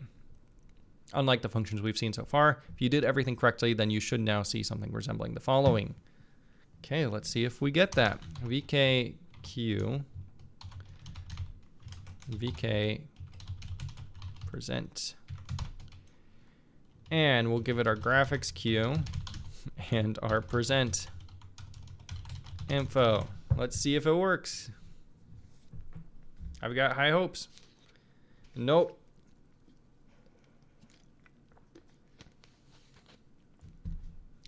Unlike the functions we've seen so far, if you did everything correctly, then you should now see something resembling the following. Okay, let's see if we get that. VKQ, VK present, and we'll give it our graphics queue and our present info. Let's see if it works. I've got high hopes. Nope.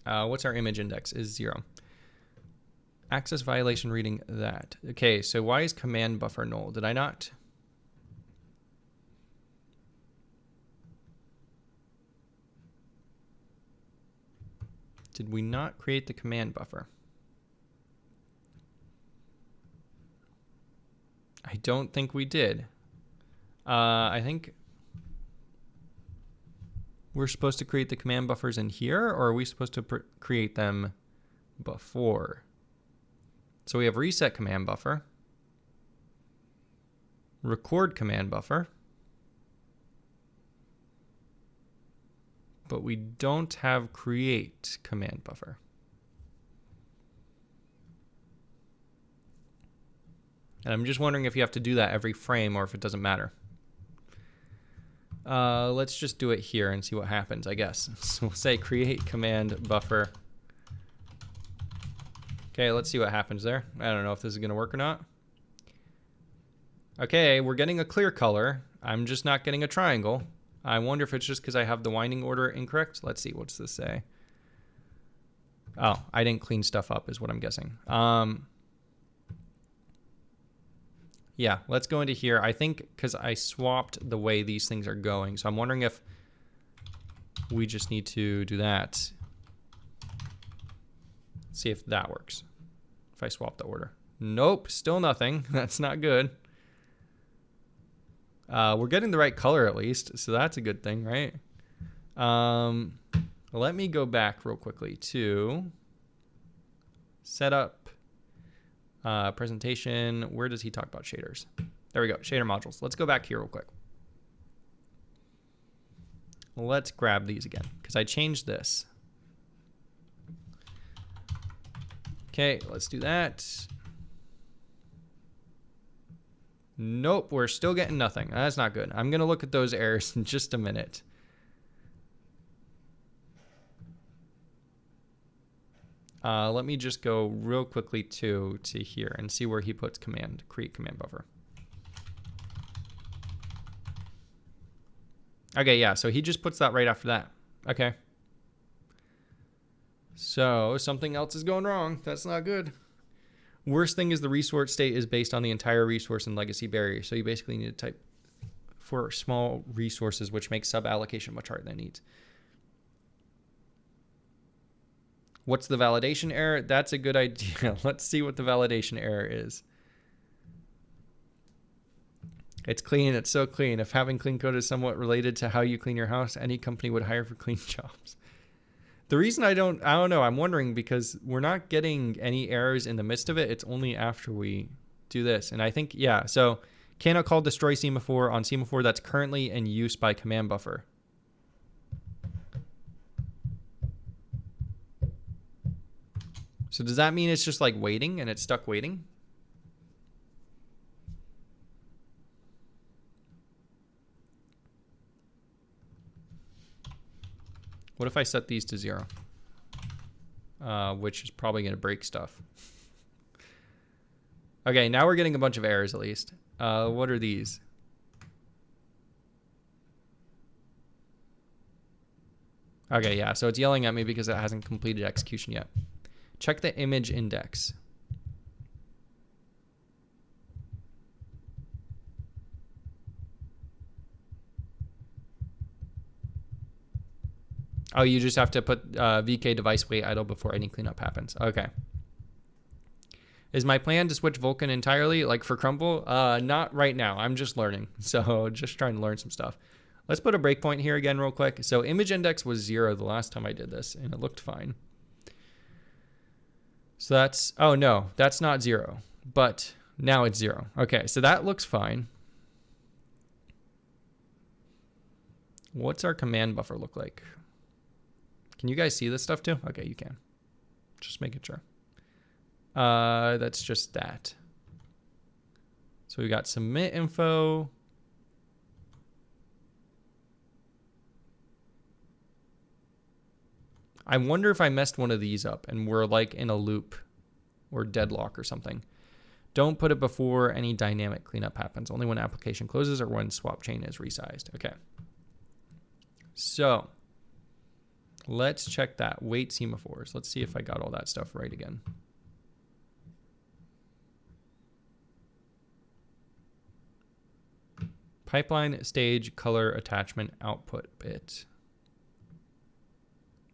What's our image index? Is 0. Access violation reading that. Okay, so why is command buffer null? Did I not? Did we not create the command buffer? I don't think we did. I think we're supposed to create the command buffers in here, or are we supposed to create them before? So we have reset command buffer, record command buffer, but we don't have create command buffer. And I'm just wondering if you have to do that every frame or if it doesn't matter. Let's just do it here and see what happens, I guess. So we'll say create command buffer. Okay, let's see what happens there. I don't know if this is going to work or not. Okay, we're getting a clear color. I'm just not getting a triangle. I wonder if it's just because I have the winding order incorrect. Let's see, what's this say? Oh, I didn't clean stuff up is what I'm guessing. Yeah, let's go into here. I think because I swapped the way these things are going. So I'm wondering if we just need to do that. See if that works. If I swap the order. Nope, still nothing. That's not good. We're getting the right color at least, so that's a good thing, right? Let me go back real quickly to setup, presentation. Where does he talk about shaders? There we go, shader modules. Let's go back here real quick. Let's grab these again, because I changed this. Okay, let's do that. Nope, we're still getting nothing. That's not good. I'm going to look at those errors in just a minute. Let me just go real quickly to here and see where he puts create command buffer. Okay, yeah, so he just puts that right after that. Okay. So something else is going wrong. That's not good. Worst thing is the resource state is based on the entire resource and legacy barrier. So you basically need to type for small resources, which makes sub-allocation much harder than it needs. What's the validation error? That's a good idea. Let's see what the validation error is. It's clean. It's so clean. If having clean code is somewhat related to how you clean your house, any company would hire for clean jobs. The reason I don't know, I'm wondering because we're not getting any errors in the midst of it. It's only after we do this. And I think, yeah, so cannot call destroy semaphore on semaphore that's currently in use by command buffer. So does that mean it's just like waiting and it's stuck waiting? What if I set these to 0? Which is probably going to break stuff. Okay, now we're getting a bunch of errors at least. What are these? Okay, yeah, so it's yelling at me because it hasn't completed execution yet. Check the image index. Oh, you just have to put VK device wait idle before any cleanup happens. Okay. Is my plan to switch Vulkan entirely, like for Crumble? Not right now. I'm just learning. So just trying to learn some stuff. Let's put a breakpoint here again real quick. So image index was 0 the last time I did this, and it looked fine. So that's, oh no, that's not 0. But now it's 0. Okay, so that looks fine. What's our command buffer look like? Can you guys see this stuff too? Okay, you can. Just making sure. That's just that. So we got submit info. I wonder if I messed one of these up and we're like in a loop or deadlock or something. Don't put it before any dynamic cleanup happens. Only when application closes or when swap chain is resized. Okay. So let's check that. Wait semaphores. Let's see if I got all that stuff right again. Pipeline stage color attachment output bit.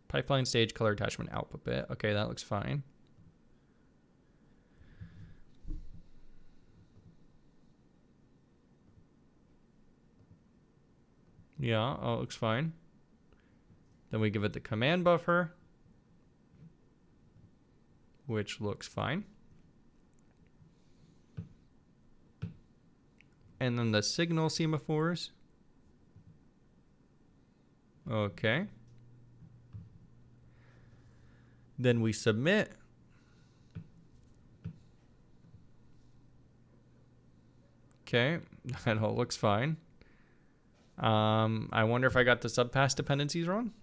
Pipeline stage color attachment output bit. Okay, that looks fine. Yeah, oh, it looks fine. Then we give it the command buffer, which looks fine. And then the signal semaphores. Okay. Then we submit. Okay, that all looks fine. I wonder if I got the subpass dependencies wrong.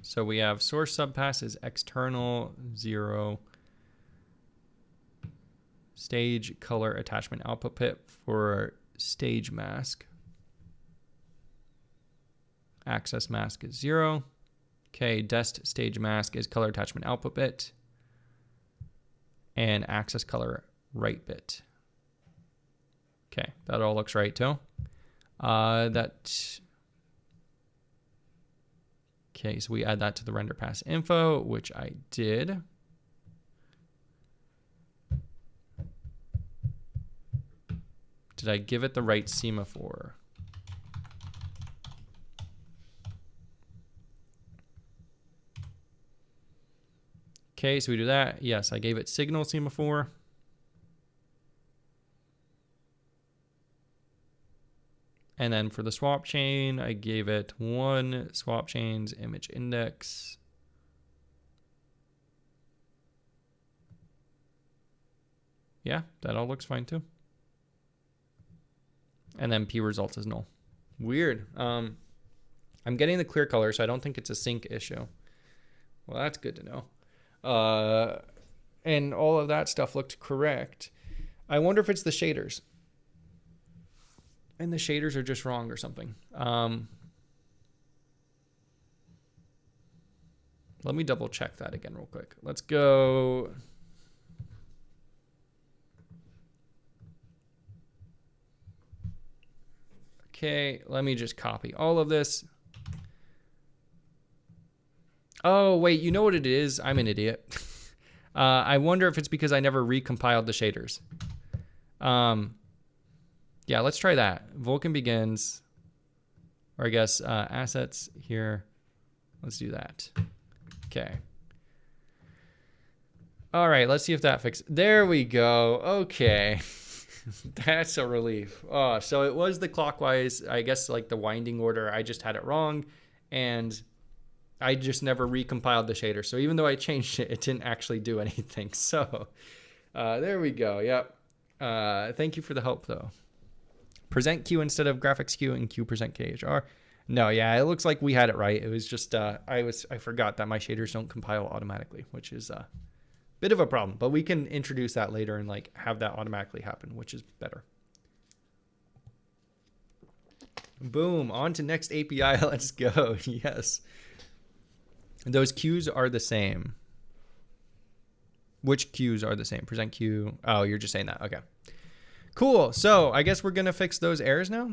So we have source subpass is external 0 stage color attachment output bit for stage mask. Access mask is 0. Okay, dest stage mask is color attachment output bit. And access color write bit. Okay, that all looks right too. Okay, so we add that to the render pass info, which I did. Did I give it the right semaphore? Okay, so we do that. Yes, I gave it signal semaphore. And then for the swap chain, I gave it 1 swap chains image index. Yeah, that all looks fine too. And then P results is null. Weird. I'm getting the clear color, so I don't think it's a sync issue. Well, that's good to know. And all of that stuff looked correct. I wonder if it's the shaders. And the shaders are just wrong or something. Let me double check that again real quick. Let's go. Okay, let me just copy all of this. Oh, wait, you know what it is? I'm an idiot. I wonder if it's because I never recompiled the shaders. Yeah, let's try that. Vulkan begins, or I guess assets here. Let's do that. Okay. All right, let's see if that fixes. There we go. Okay. That's a relief. Oh, so it was the clockwise, I guess, like the winding order. I just had it wrong, and I just never recompiled the shader. So even though I changed it, it didn't actually do anything. So there we go. Yep. Thank you for the help, though. Present Q instead of graphics Q and Q present KHR. No, yeah, it looks like we had it right. It was just I forgot that my shaders don't compile automatically, which is a bit of a problem. But we can introduce that later and like have that automatically happen, which is better. Boom, on to next API. Let's go. Yes. Those Qs are the same. Which Qs are the same? Present Q. Oh, you're just saying that. Okay. Cool. So I guess we're going to fix those errors now.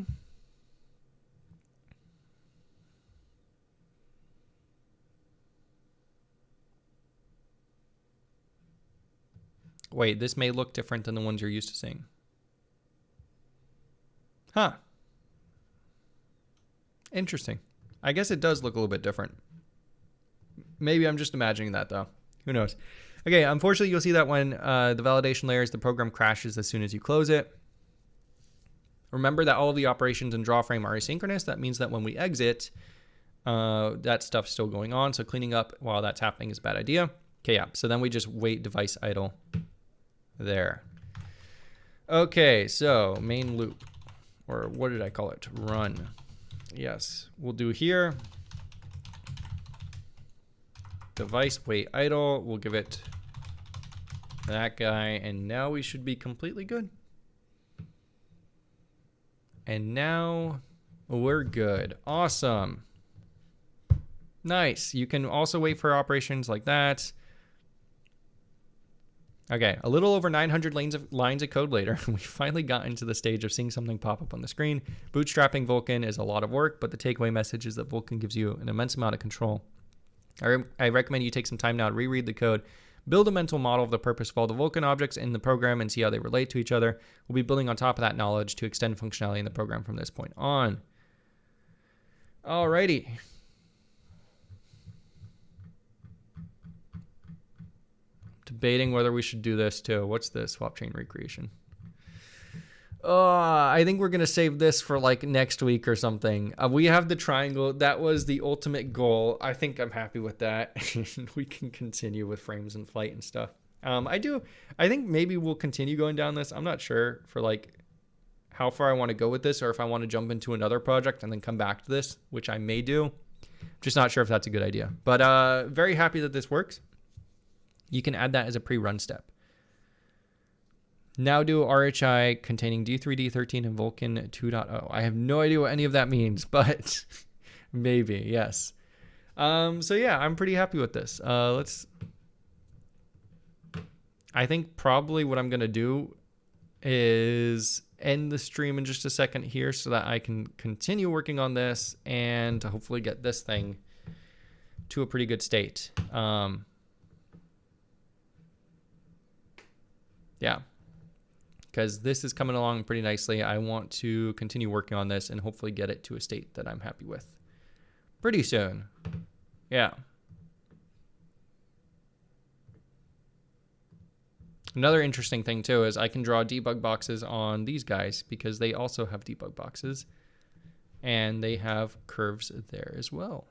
Wait, this may look different than the ones you're used to seeing. Huh. Interesting. I guess it does look a little bit different. Maybe I'm just imagining that, though. Who knows? Okay, unfortunately, you'll see that when the validation layers, the program crashes as soon as you close it. Remember that all of the operations in draw frame are asynchronous. That means that when we exit, that stuff's still going on. So cleaning up while that's happening is a bad idea. Okay, yeah. So then we just wait device idle there. Okay, so main loop, or what did I call it? Run. Yes, we'll do here. Device wait idle. We'll give it that guy, and now we should be completely good. And now we're good. Awesome. Nice. You can also wait for operations like that. Okay, a little over 900 lines of code later, we finally got into the stage of seeing something pop up on the screen. Bootstrapping Vulkan is a lot of work, but the takeaway message is that Vulkan gives you an immense amount of control. I recommend you take some time now to reread the code, build a mental model of the purpose of all the Vulkan objects in the program, and see how they relate to each other. We'll be building on top of that knowledge to extend functionality in the program from this point on. Alrighty. Debating whether we should do this too. What's this? Swap chain recreation. I think we're going to save this for like next week or something. We have the triangle. That was the ultimate goal. I think I'm happy with that. We can continue with frames and flight and stuff. I think maybe we'll continue going down this. I'm not sure for like how far I want to go with this, or if I want to jump into another project and then come back to this, which I may do. Just not sure if that's a good idea, but very happy that this works. You can add that as a pre-run step. Now do RHI containing D3D13 and Vulkan 2.0. I have no idea what any of that means, but maybe, yes. So yeah, I'm pretty happy with this. I think probably what I'm going to do is end the stream in just a second here so that I can continue working on this and to hopefully get this thing to a pretty good state. Yeah. Because this is coming along pretty nicely. I want to continue working on this and hopefully get it to a state that I'm happy with pretty soon. Yeah. Another interesting thing too is I can draw debug boxes on these guys because they also have debug boxes and they have curves there as well.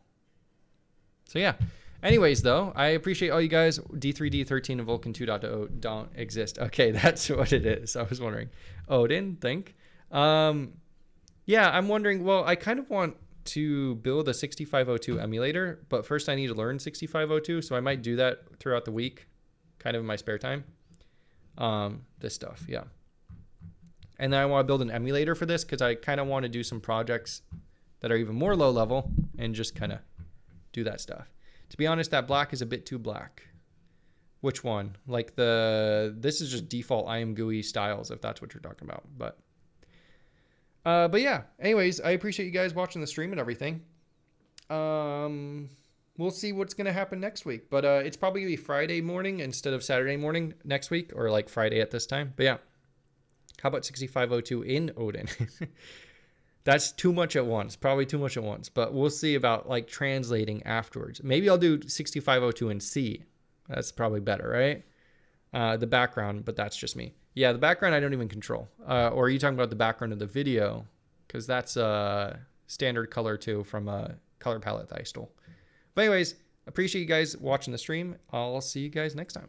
So yeah. Anyways, though, I appreciate all you guys. D3D13 and Vulkan 2.0 don't exist. Okay, that's what it is. I was wondering. Odin, think. Yeah, I'm wondering, well, I kind of want to build a 6502 emulator, but first I need to learn 6502, so I might do that throughout the week, kind of in my spare time. This stuff, yeah. And then I want to build an emulator for this because I kind of want to do some projects that are even more low level and just kind of do that stuff. To be honest, that black is a bit too black. Which one? Like this is just default I am GUI styles, if that's what you're talking about. But yeah, anyways, I appreciate you guys watching the stream and everything. We'll see what's going to happen next week, but it's probably going to be Friday morning instead of Saturday morning next week, or like Friday at this time. But yeah, how about 6502 in Odin? That's too much at once, probably too much at once, but we'll see about like translating afterwards. Maybe I'll do 6502 in C. That's probably better, right? The background, but that's just me. Yeah, the background I don't even control. Or are you talking about the background of the video? Because that's a standard color too from a color palette that I stole. But anyways, appreciate you guys watching the stream. I'll see you guys next time.